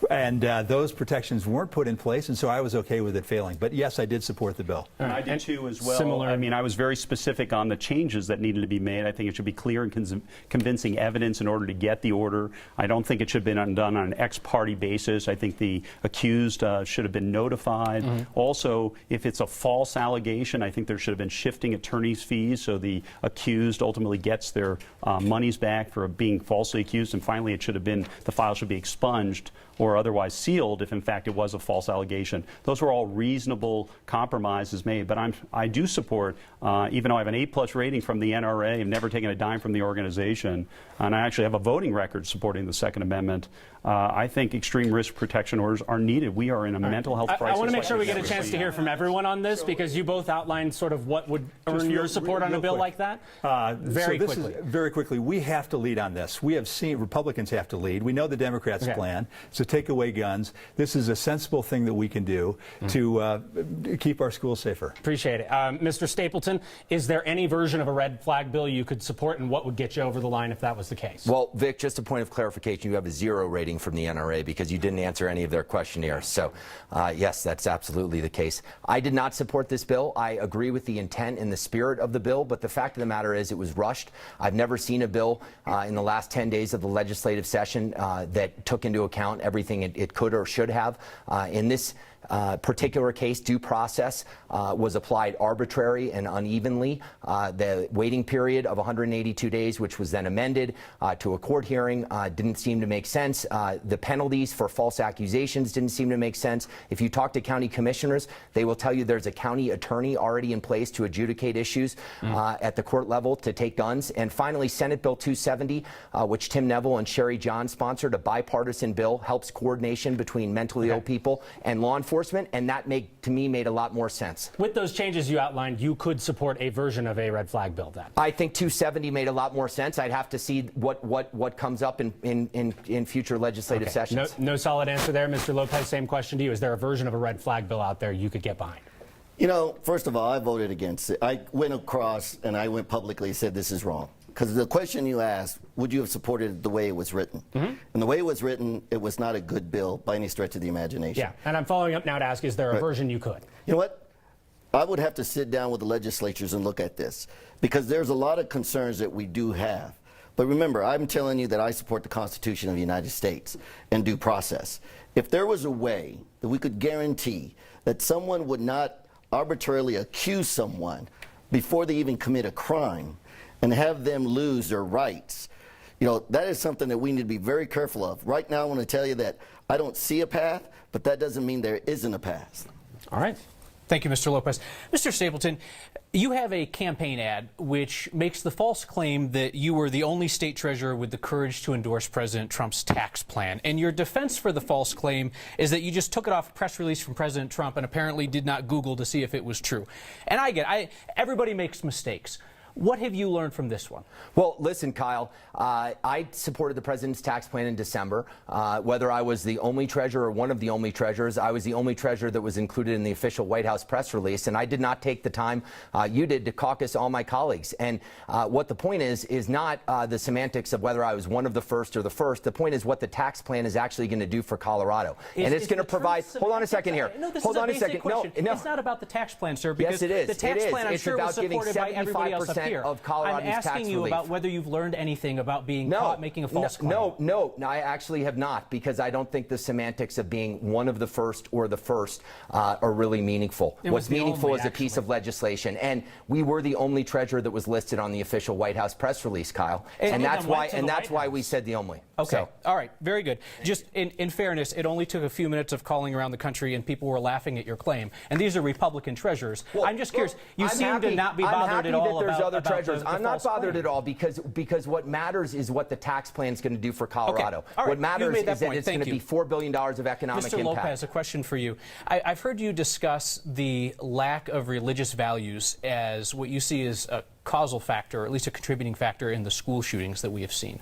And those protections weren't put in place, and so I was okay with it failing. But yes, I did support the bill. And I did too as well. Similar. I mean, I was very specific on the changes that needed to be made. I think it should be clear and convincing evidence in order to get the order. I don't think it should have been done on an ex-parte basis. I think the accused should have been notified. Also, if it's a false allegation, I think there should have been shifting attorney's fees so the accused ultimately gets their monies back for being falsely accused. And finally, it should have been, the file should be expunged or otherwise sealed if in fact it was a false allegation. Those were all reasonable compromises made, but I do support, even though I have an A+ rating from the NRA, I've never taken a dime from the organization, and I actually have a voting record supporting the Second Amendment. I think extreme risk protection orders are needed. We are in a mental health crisis. I want to make like sure we we've get a never chance to seen. hear from everyone on this because you both outlined sort of what would earn your support on a bill like that. Very quickly. Very quickly, we have to lead on this. We have seen Republicans have to lead. We know the Democrats' plan. So take away guns. This is a sensible thing that we can do to keep our schools safer. Appreciate it. Mr. Stapleton, is there any version of a red flag bill you could support, and what would get you over the line if that was the case? Well, Vic, just a point of clarification, you have a 0 rating from the NRA because you didn't answer any of their questionnaires. So, yes, that's absolutely the case. I did not support this bill. I agree with the intent and the spirit of the bill, but the fact of the matter is it was rushed. I've never seen a bill in the last 10 days of the legislative session that took into account everything it could or should have. In this particular case, due process was applied arbitrary and unevenly. The waiting period of 182 days, which was then amended to a court hearing, didn't seem to make sense. The penalties for false accusations didn't seem to make sense. If you talk to county commissioners, they will tell you there's a county attorney already in place to adjudicate issues at the court level to take guns. And finally, Senate Bill 270, which Tim Neville and Sherry John sponsored, a bipartisan bill, helps coordination between mentally ill people and law enforcement, and that to me made a lot more sense. With those changes you outlined, you could support a version of a red flag bill then? I think 270 made a lot more sense. I'd have to see what comes up in future legislative sessions. No solid answer there. Mr. Lopez, same question to you. Is there a version of a red flag bill out there you could get behind? You know, first of all, I voted against it. I went across and I went publicly and said this is wrong. Because the question you asked, would you have supported it the way it was written? And the way it was written, it was not a good bill by any stretch of the imagination. Yeah, and I'm following up now to ask, is there a version you could? You know what? I would have to sit down with the legislatures and look at this. Because there's a lot of concerns that we do have. But remember, I'm telling you that I support the Constitution of the United States and due process. If there was a way that we could guarantee that someone would not arbitrarily accuse someone before they even commit a crime, and have them lose their rights, you know, that is something that we need to be very careful of. Right now, I want to tell you that I don't see a path, but that doesn't mean there isn't a path. All right. Thank you, Mr. Lopez. Mr. Stapleton, you have a campaign ad which makes the false claim that you were the only state treasurer with the courage to endorse President Trump's tax plan. And your defense for the false claim is that you just took it off a press release from President Trump and apparently did not Google to see if it was true. And everybody makes mistakes. What have you learned from this one? Well, listen, Kyle, I supported the president's tax plan in December. Whether I was the only treasurer or one of the only treasurers, I was the only treasurer that was included in the official White House press release, and I did not take the time you did to caucus all my colleagues. And what the point is not the semantics of whether I was one of the first or the first. The point is what the tax plan is actually going to do for Colorado. And it's going to provide... Hold on a second here. No, this Hold is on a second. Question. No. It's not about the tax plan, sir, Yes, because it is. the tax plan, I'm It's sure, was about giving supported by everybody else up 75% here. of Colorado's I'm asking tax you relief. about whether you've learned anything about being caught making a false claim. No, I actually have not, because I don't think the semantics of being one of the first or the first are really meaningful. What's meaningful is a piece of legislation, and we were the only treasurer that was listed on the official White House press release, Kyle, and that's why we said the only. Okay. So. All right. Very good. Just in fairness, it only took a few minutes of calling around the country and people were laughing at your claim. And these are Republican treasurers. Well, I'm just curious. You seem to not be I'm bothered happy at all that there's about other treasurers. the I'm not false bothered claim. at all because what matters is what the tax plan is going to do for Colorado. Okay. All right. What matters is that point. it's going to be $4 billion of economic Mr. impact. Lopez, a question for you. I've heard you discuss the lack of religious values as what you see as a causal factor, or at least a contributing factor in the school shootings that we have seen.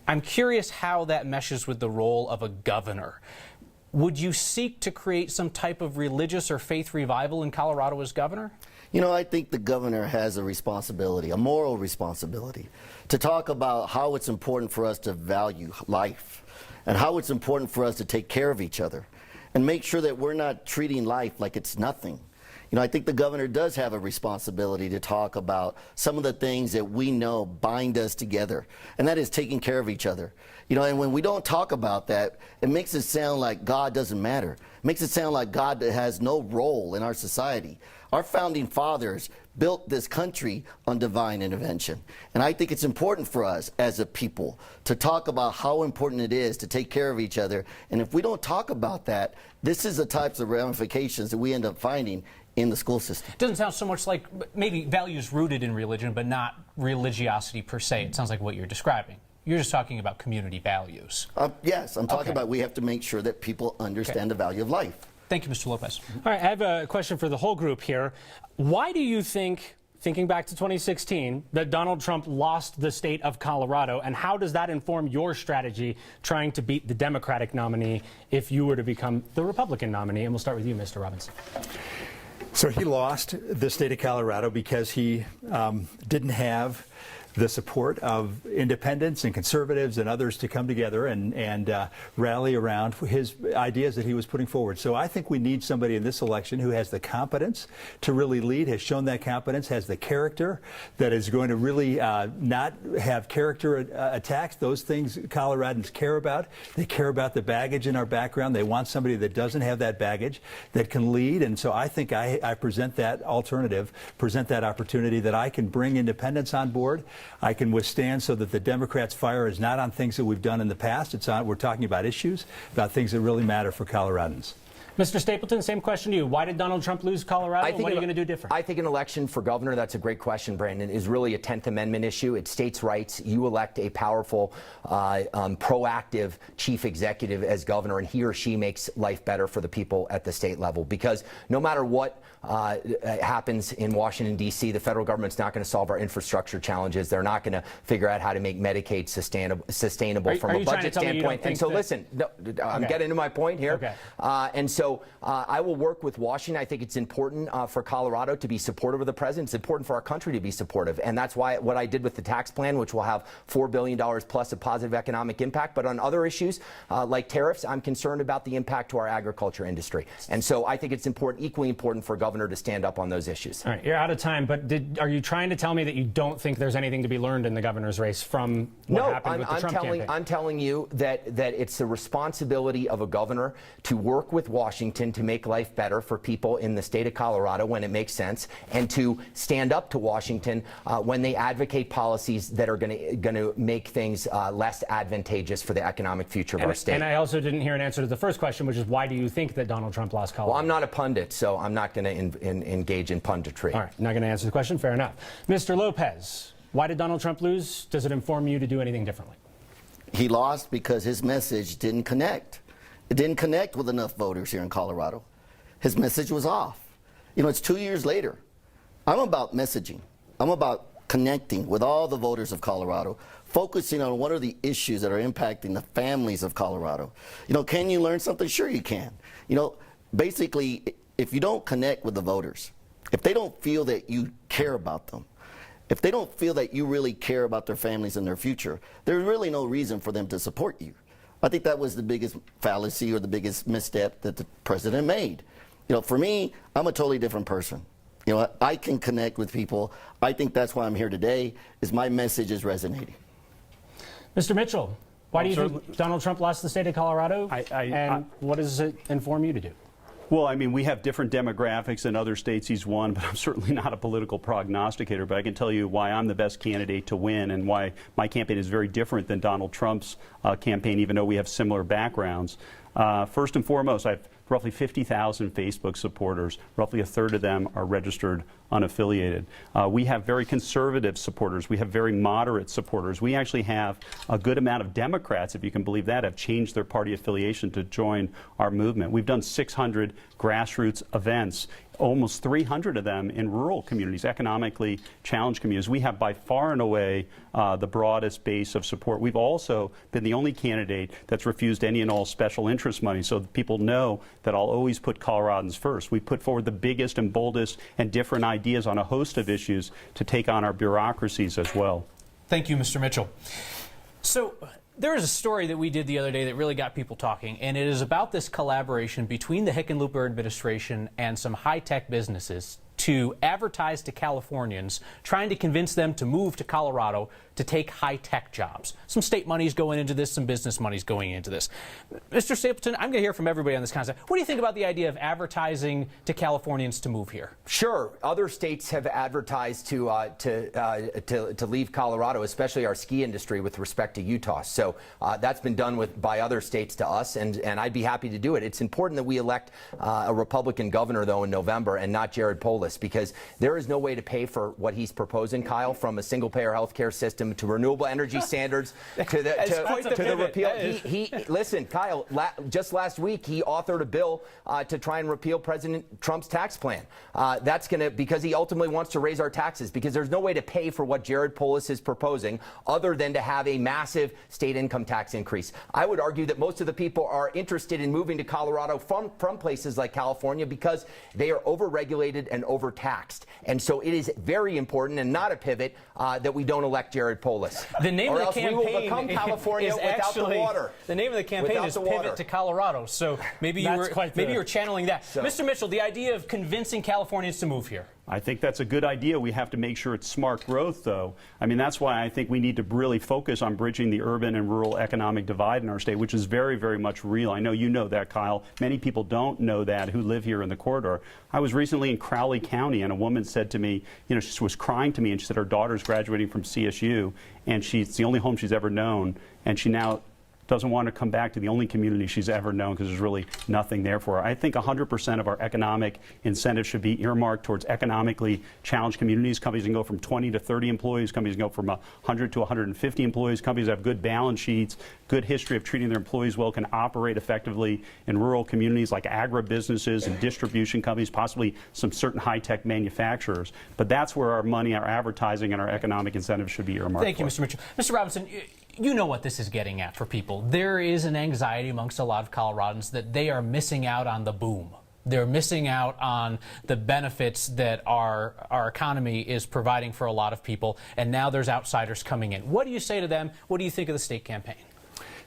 I'm curious how that meshes with the role of a governor. Would you seek to create some type of religious or faith revival in Colorado as governor? You know, I think the governor has a responsibility, a moral responsibility, to talk about how it's important for us to value life and how it's important for us to take care of each other and make sure that we're not treating life like it's nothing. You know, I think the governor does have a responsibility to talk about some of the things that we know bind us together, and that is taking care of each other. You know, and when we don't talk about that, it makes it sound like God doesn't matter. It makes it sound like God has no role in our society. Our founding fathers built this country on divine intervention. And I think it's important for us as a people to talk about how important it is to take care of each other. And if we don't talk about that, this is the types of ramifications that we end up finding in the school system. It doesn't sound so much like maybe values rooted in religion, but not religiosity per se. It sounds like what you're describing. You're just talking about community values. Yes, I'm talking about we have to make sure that people understand the value of life. Thank you, Mr. Lopez. All right, I have a question for the whole group here. Why do you think, thinking back to 2016, that Donald Trump lost the state of Colorado, and how does that inform your strategy trying to beat the Democratic nominee if you were to become the Republican nominee? And we'll start with you, Mr. Robinson. So he lost the state of Colorado because he didn't have the support of independents and conservatives and others to come together and rally around his ideas that he was putting forward. So I think we need somebody in this election who has the competence to really lead, has shown that competence, has the character that is going to really not have character attacks. Those things Coloradans care about. They care about the baggage in our background. They want somebody that doesn't have that baggage, that can lead. And so I think I present that alternative, present that opportunity that I can bring independents on board. I can withstand so that the Democrats' fire is not on things that we've done in the past. It's on, we're talking about issues, about things that really matter for Coloradans. Mr. Stapleton, same question to you. Why did Donald Trump lose Colorado? What are you going to do different? I think an election for governor, that's a great question, Brandon, is really a 10th Amendment issue. It's states' rights. You elect a powerful, proactive chief executive as governor, and he or she makes life better for the people at the state level. Because no matter what happens in Washington, D.C., the federal government's not going to solve our infrastructure challenges. They're not going to figure out how to make Medicaid sustainable from a budget standpoint. And so, listen, I'm getting to my point here. Okay. And so I will work with Washington. I think it's important for Colorado to be supportive of the president. It's important for our country to be supportive. And that's why what I did with the tax plan, which will have $4 billion plus of positive economic impact. But on other issues like tariffs, I'm concerned about the impact to our agriculture industry. And so I think it's important, equally important for a governor to stand up on those issues. All right, you're out of time, but are you trying to tell me that you don't think there's anything to be learned in the governor's race from what happened with the Trump campaign? I'm telling you that it's the responsibility of a governor to work with Washington Washington to make life better for people in the state of Colorado when it makes sense, and to stand up to Washington when they advocate policies that are going to make things less advantageous for the economic future of our state. And I also didn't hear an answer to the first question, which is why do you think that Donald Trump lost Colorado? Well, I'm not a pundit, so I'm not going to engage in punditry. All right, not going to answer the question. Fair enough. Mr. Lopez, why did Donald Trump lose? Does it inform you to do anything differently? He lost because his message didn't connect. It didn't connect with enough voters here in Colorado. His message was off. You know, it's 2 years later. I'm about messaging. I'm about connecting with all the voters of Colorado, focusing on what are the issues that are impacting the families of Colorado. You know, can you learn something? Sure you can. You know, basically, if you don't connect with the voters, if they don't feel that you care about them, if they don't feel that you really care about their families and their future, there's really no reason for them to support you. I think that was the biggest fallacy or the biggest misstep that the president made. You know, for me, I'm a totally different person. You know, I can connect with people. I think that's why I'm here today, is my message is resonating. Mr. Mitchell, why do you think Donald Trump lost the state of Colorado? And what does it inform you to do? Well, I mean, we have different demographics in other states he's won, but I'm certainly not a political prognosticator. But I can tell you why I'm the best candidate to win and why my campaign is very different than Donald Trump's campaign, even though we have similar backgrounds. First and foremost, I have roughly 50,000 Facebook supporters. Roughly a third of them are registered unaffiliated. We have very conservative supporters. We have very moderate supporters. We actually have a good amount of Democrats, if you can believe that, have changed their party affiliation to join our movement. We've done 600 grassroots events, almost 300 of them in rural communities, economically challenged communities. We have by far and away the broadest base of support. We've also been the only candidate that's refused any and all special interest money, so people know that I'll always put Coloradans first. We put forward the biggest and boldest and different ideas on a host of issues to take on our bureaucracies as well. Thank you, Mr. Mitchell. So there is a story that we did the other day that really got people talking, and it is about this collaboration between the Hickenlooper administration and some high-tech businesses to advertise to Californians, trying to convince them to move to Colorado to take high-tech jobs. Some state money's going into this, some business money's going into this. Mr. Stapleton, I'm going to hear from everybody on this concept. What do you think about the idea of advertising to Californians to move here? Sure. Other states have advertised to leave Colorado, especially our ski industry with respect to Utah. So that's been done by other states to us, and I'd be happy to do it. It's important that we elect a Republican governor, though, in November and not Jared Polis, because there is no way to pay for what he's proposing, Kyle, from a single-payer health care system to renewable energy standards to the repeal. Listen, Kyle, just last week he authored a bill to try and repeal President Trump's tax plan. That's going to, because he ultimately wants to raise our taxes, because there's no way to pay for what Jared Polis is proposing other than to have a massive state income tax increase. I would argue that most of the people are interested in moving to Colorado from places like California because they are overregulated and overtaxed. And so it is very important and not a pivot that we don't elect Jared Polis. The name or of the else campaign we will become California is without actually, the water. The name of the campaign is Pivot to Colorado. So maybe you were channeling that. So, Mr. Mitchell, the idea of convincing Californians to move here. I think that's a good idea. We have to make sure it's smart growth, though. I mean, that's why I think we need to really focus on bridging the urban and rural economic divide in our state, which is very, very much real. I know you know that, Kyle. Many people don't know that who live here in the corridor. I was recently in Crowley County, and a woman said to me, you know, she was crying to me, and she said her daughter's graduating from CSU, and it's the only home she's ever known, and she now doesn't want to come back to the only community she's ever known because there's really nothing there for her. I think 100% of our economic incentives should be earmarked towards economically challenged communities. Companies can go from 20 to 30 employees. Companies can go from 100 to 150 employees. Companies that have good balance sheets, good history of treating their employees well, can operate effectively in rural communities like agribusinesses and distribution companies, possibly some certain high-tech manufacturers. But that's where our money, our advertising, and our economic incentives should be earmarked. Thank you, Mr. Mitchell. Mr. Robinson, you know what this is getting at for people. There is an anxiety amongst a lot of Coloradans that they are missing out on the boom. They're missing out on the benefits that our economy is providing for a lot of people, and now there's outsiders coming in. What do you say to them? What do you think of the state campaign?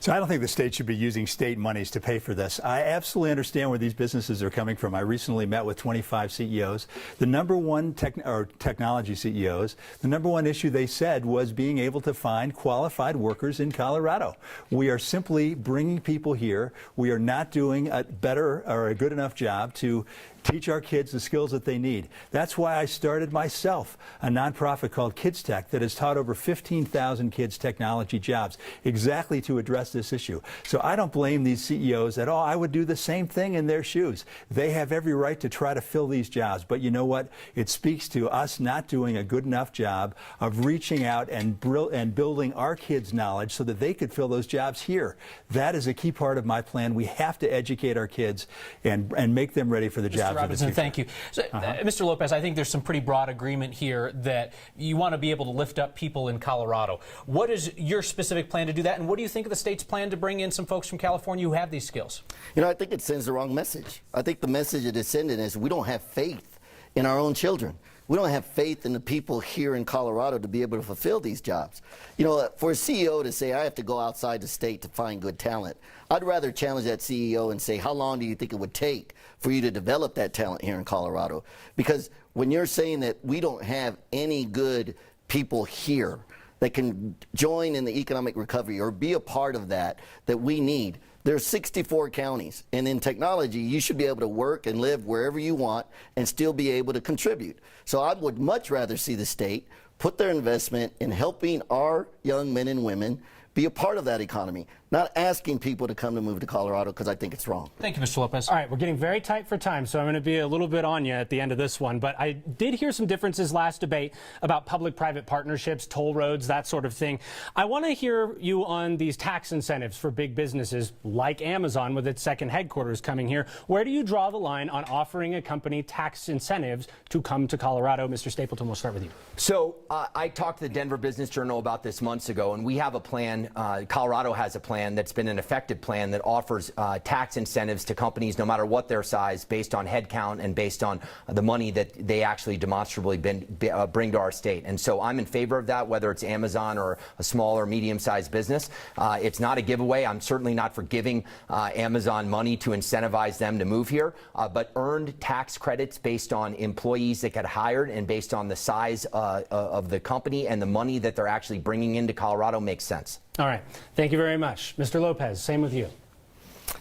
So I don't think the state should be using state monies to pay for this. I absolutely understand where these businesses are coming from. I recently met with 25 CEOs. The number one technology CEOs, the number one issue they said was being able to find qualified workers in Colorado. We are simply bringing people here. We are not doing a better or a good enough job to teach our kids the skills that they need. That's why I started myself a nonprofit called Kids Tech that has taught over 15,000 kids technology jobs exactly to address this issue. So I don't blame these CEOs at all. I would do the same thing in their shoes. They have every right to try to fill these jobs. But you know what? It speaks to us not doing a good enough job of reaching out and building our kids' knowledge so that they could fill those jobs here. That is a key part of my plan. We have to educate our kids and make them ready for the jobs. Robinson, thank you. So, Mr. Lopez, I think there's some pretty broad agreement here that you want to be able to lift up people in Colorado. What is your specific plan to do that, and what do you think of the state's plan to bring in some folks from California who have these skills? You know, I think it sends the wrong message. I think the message it is sending is we don't have faith in our own children. We don't have faith in the people here in Colorado to be able to fulfill these jobs. You know, for a CEO to say, I have to go outside the state to find good talent, I'd rather challenge that CEO and say, how long do you think it would take for you to develop that talent here in Colorado? Because when you're saying that we don't have any good people here that can join in the economic recovery or be a part of that we need. There's 64 counties, and in technology, you should be able to work and live wherever you want and still be able to contribute. So I would much rather see the state put their investment in helping our young men and women be a part of that economy, not asking people to come to move to Colorado, because I think it's wrong. Thank you, Mr. Lopez. All right, we're getting very tight for time, so I'm going to be a little bit on you at the end of this one. But I did hear some differences last debate about public-private partnerships, toll roads, that sort of thing. I want to hear you on these tax incentives for big businesses like Amazon with its second headquarters coming here. Where do you draw the line on offering a company tax incentives to come to Colorado? Mr. Stapleton, we'll start with you. So I talked to the Denver Business Journal about this months ago, and we have a plan. Colorado has a plan that's been an effective plan that offers tax incentives to companies no matter what their size based on headcount and based on the money that they actually demonstrably bring to our state. And so I'm in favor of that, whether it's Amazon or a small or medium-sized business. It's not a giveaway. I'm certainly not for giving Amazon money to incentivize them to move here, but earned tax credits based on employees that get hired and based on the size of the company and the money that they're actually bringing into Colorado makes sense. All right. Thank you very much. Mr. Lopez, same with you.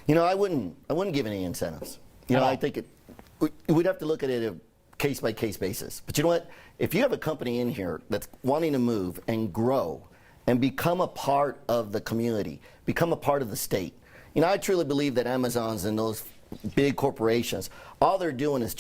You know, I wouldn't give any incentives. You know, I think we'd have to look at it a case-by-case basis. But you know what? If you have a company in here that's wanting to move and grow and become a part of the community, become a part of the state, you know, I truly believe that Amazon's and those big corporations, all they're doing is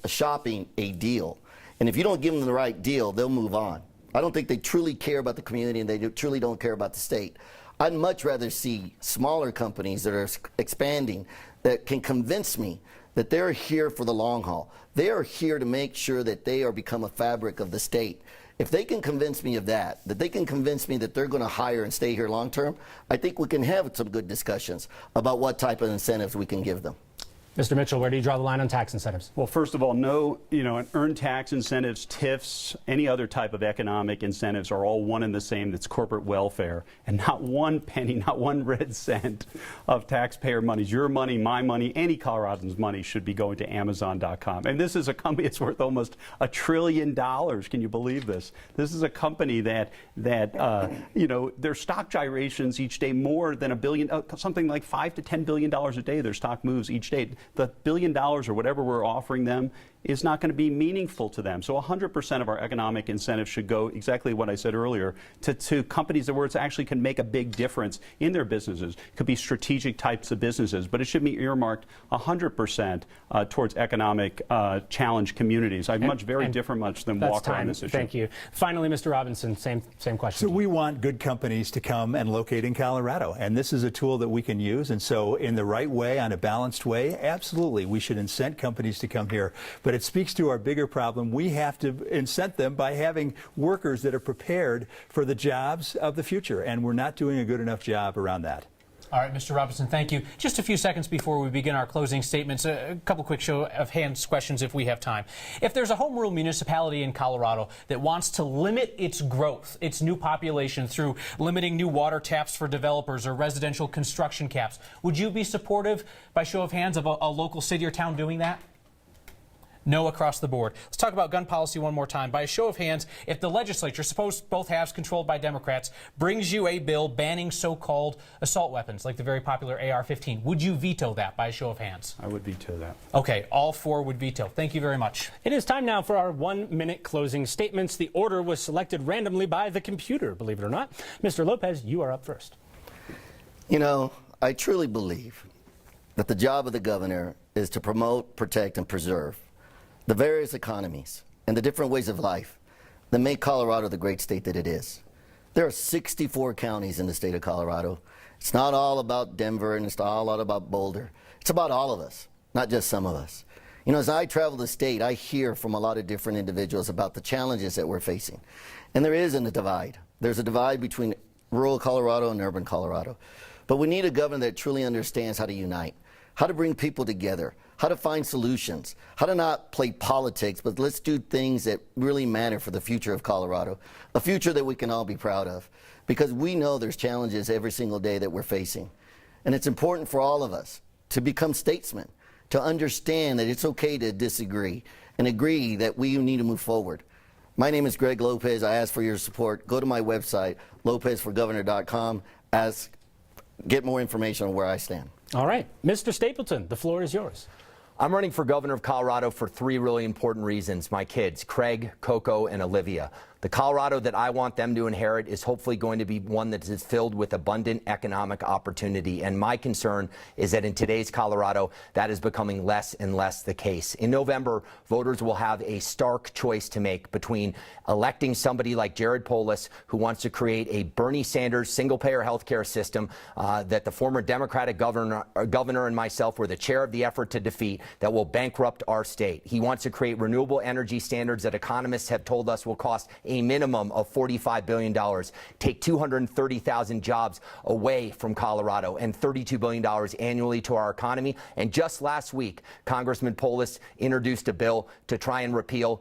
shopping a deal. And if you don't give them the right deal, they'll move on. I don't think they truly care about the community, and they truly don't care about the state. I'd much rather see smaller companies that are expanding that can convince me that they're here for the long haul. They are here to make sure that they are become a fabric of the state. If they can convince me of that they can convince me that they're going to hire and stay here long term, I think we can have some good discussions about what type of incentives we can give them. Mr. Mitchell, where do you draw the line on tax incentives? Well, first of all, no, earned tax incentives, TIFs, any other type of economic incentives are all one and the same. That's corporate welfare. And not one penny, not one red cent of taxpayer money, your money, my money, any Coloradan's money should be going to Amazon.com. And this is a company that's worth almost $1 trillion. Can you believe this? This is a company that their stock gyrations each day more than $1 billion, something like $5 to $10 billion a day. Their stock moves each day. The $1 billion or whatever we're offering them is not going to be meaningful to them. So 100% of our economic incentives should go exactly what I said earlier to companies where it actually can make a big difference in their businesses. It could be strategic types of businesses, but it should be earmarked 100% towards economic challenge communities. I'd much than Walker on this issue. Thank you. Finally, Mr. Robinson, same question. So we want good companies to come and locate in Colorado, and this is a tool that we can use. And so in the right way, on a balanced way, absolutely, we should incent companies to come here. But it speaks to our bigger problem. We have to incent them by having workers that are prepared for the jobs of the future, and we're not doing a good enough job around that. All right, Mr. Robinson, thank you. Just a few seconds before we begin our closing statements, a couple quick show of hands questions if we have time. If there's a home rule municipality in Colorado that wants to limit its growth, its new population through limiting new water taps for developers or residential construction caps, would you be supportive, by show of hands, of a local city or town doing that? No across the board. Let's talk about gun policy one more time. By a show of hands, if the legislature, suppose both halves controlled by Democrats, brings you a bill banning so-called assault weapons, like the very popular AR-15, would you veto that by a show of hands? I would veto that. Okay, all four would veto. Thank you very much. It is time now for our 1-minute closing statements. The order was selected randomly by the computer, believe it or not. Mr. Lopez, you are up first. You know, I truly believe that the job of the governor is to promote, protect, and preserve the various economies and the different ways of life that make Colorado the great state that it is. There are 64 counties in the state of Colorado. It's not all about Denver and it's not all about Boulder. It's about all of us, not just some of us. You know, as I travel the state, I hear from a lot of different individuals about the challenges that we're facing. And there isn't a divide. There's a divide between rural Colorado and urban Colorado. But we need a governor that truly understands how to unite, how to bring people together, how to find solutions, how to not play politics, but let's do things that really matter for the future of Colorado, a future that we can all be proud of, because we know there's challenges every single day that we're facing. And it's important for all of us to become statesmen, to understand that it's okay to disagree and agree that we need to move forward. My name is Greg Lopez. I ask for your support. Go to my website, lopezforgovernor.com, get more information on where I stand. All right. Mr. Stapleton, the floor is yours. I'm running for governor of Colorado for 3 really important reasons. My kids, Craig, Coco, and Olivia. The Colorado that I want them to inherit is hopefully going to be one that is filled with abundant economic opportunity. And my concern is that in today's Colorado, that is becoming less and less the case. In November, voters will have a stark choice to make between electing somebody like Jared Polis, who wants to create a Bernie Sanders single-payer health care system that the former Democratic governor and myself were the chair of the effort to defeat, that will bankrupt our state. He wants to create renewable energy standards that economists have told us will cost a minimum of $45 billion, take 230,000 jobs away from Colorado and $32 billion annually to our economy. And just last week, Congressman Polis introduced a bill to try and repeal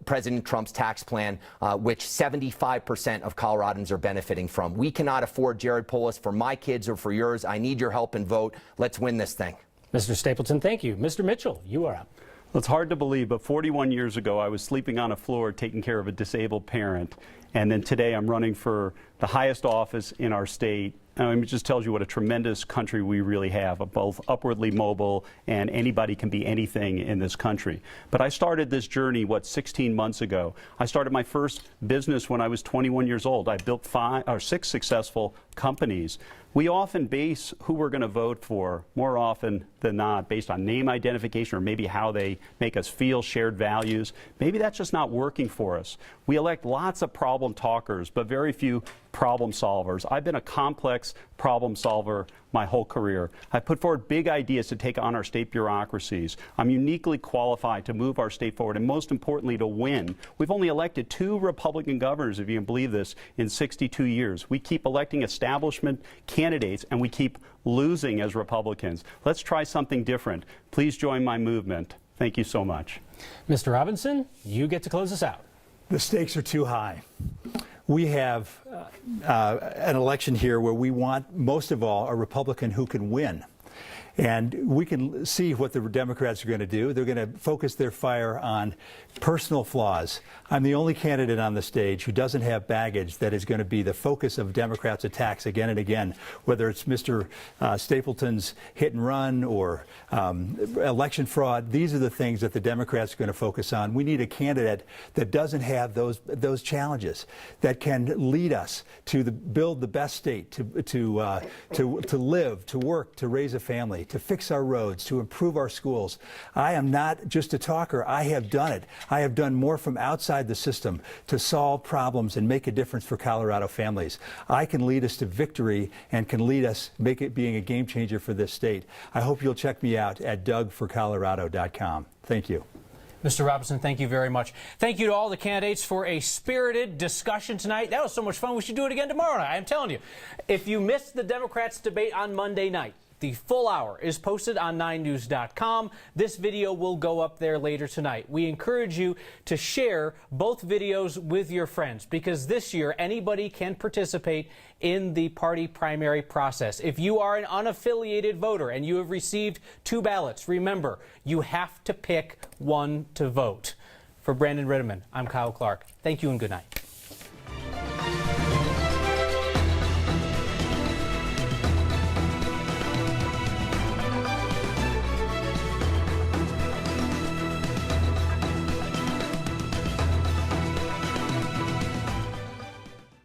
President Trump's tax plan, which 75% of Coloradans are benefiting from. We cannot afford Jared Polis for my kids or for yours. I need your help and vote. Let's win this thing. Mr. Stapleton, thank you. Mr. Mitchell, you are up. Well, it's hard to believe, but 41 years ago, I was sleeping on a floor taking care of a disabled parent. And then today I'm running for the highest office in our state. It just tells you what a tremendous country we really have, both upwardly mobile and anybody can be anything in this country. But I started this journey, 16 months ago. I started my first business when I was 21 years old. I built 6 successful companies. We often base who we're going to vote for, more often than not, based on name identification or maybe how they make us feel, shared values. Maybe that's just not working for us. We elect lots of problem talkers, but very few problem solvers. I've been a complex problem solver my whole career. I've put forward big ideas to take on our state bureaucracies. I'm uniquely qualified to move our state forward and, most importantly, to win. We've only elected 2 Republican governors, if you can believe this, in 62 years. We keep electing establishment candidates and we keep losing as Republicans. Let's try something different. Please join my movement. Thank you so much. Mr. Robinson, you get to close us out. The stakes are too high. We have an election here where we want, most of all, a Republican who can win. And we can see what the Democrats are going to do. They're going to focus their fire on personal flaws. I'm the only candidate on the stage who doesn't have baggage that is going to be the focus of Democrats' attacks again and again, whether it's Mr. Stapleton's hit and run or election fraud. These are the things that the Democrats are going to focus on. We need a candidate that doesn't have those challenges, that can lead us to build the best state, to live, to work, to raise a family, to fix our roads, to improve our schools. I am not just a talker. I have done it. I have done more from outside the system to solve problems and make a difference for Colorado families. I can lead us to victory and can lead us, make it being a game changer for this state. I hope you'll check me out at DougForColorado.com. Thank you. Mr. Robinson, thank you very much. Thank you to all the candidates for a spirited discussion tonight. That was so much fun. We should do it again tomorrow night. I'm telling you. If you missed the Democrats' debate on Monday night, the full hour is posted on 9news.com. This video will go up there later tonight. We encourage you to share both videos with your friends because this year anybody can participate in the party primary process. If you are an unaffiliated voter and you have received 2 ballots, remember, you have to pick one to vote. For Brandon Ritterman, I'm Kyle Clark. Thank you and good night.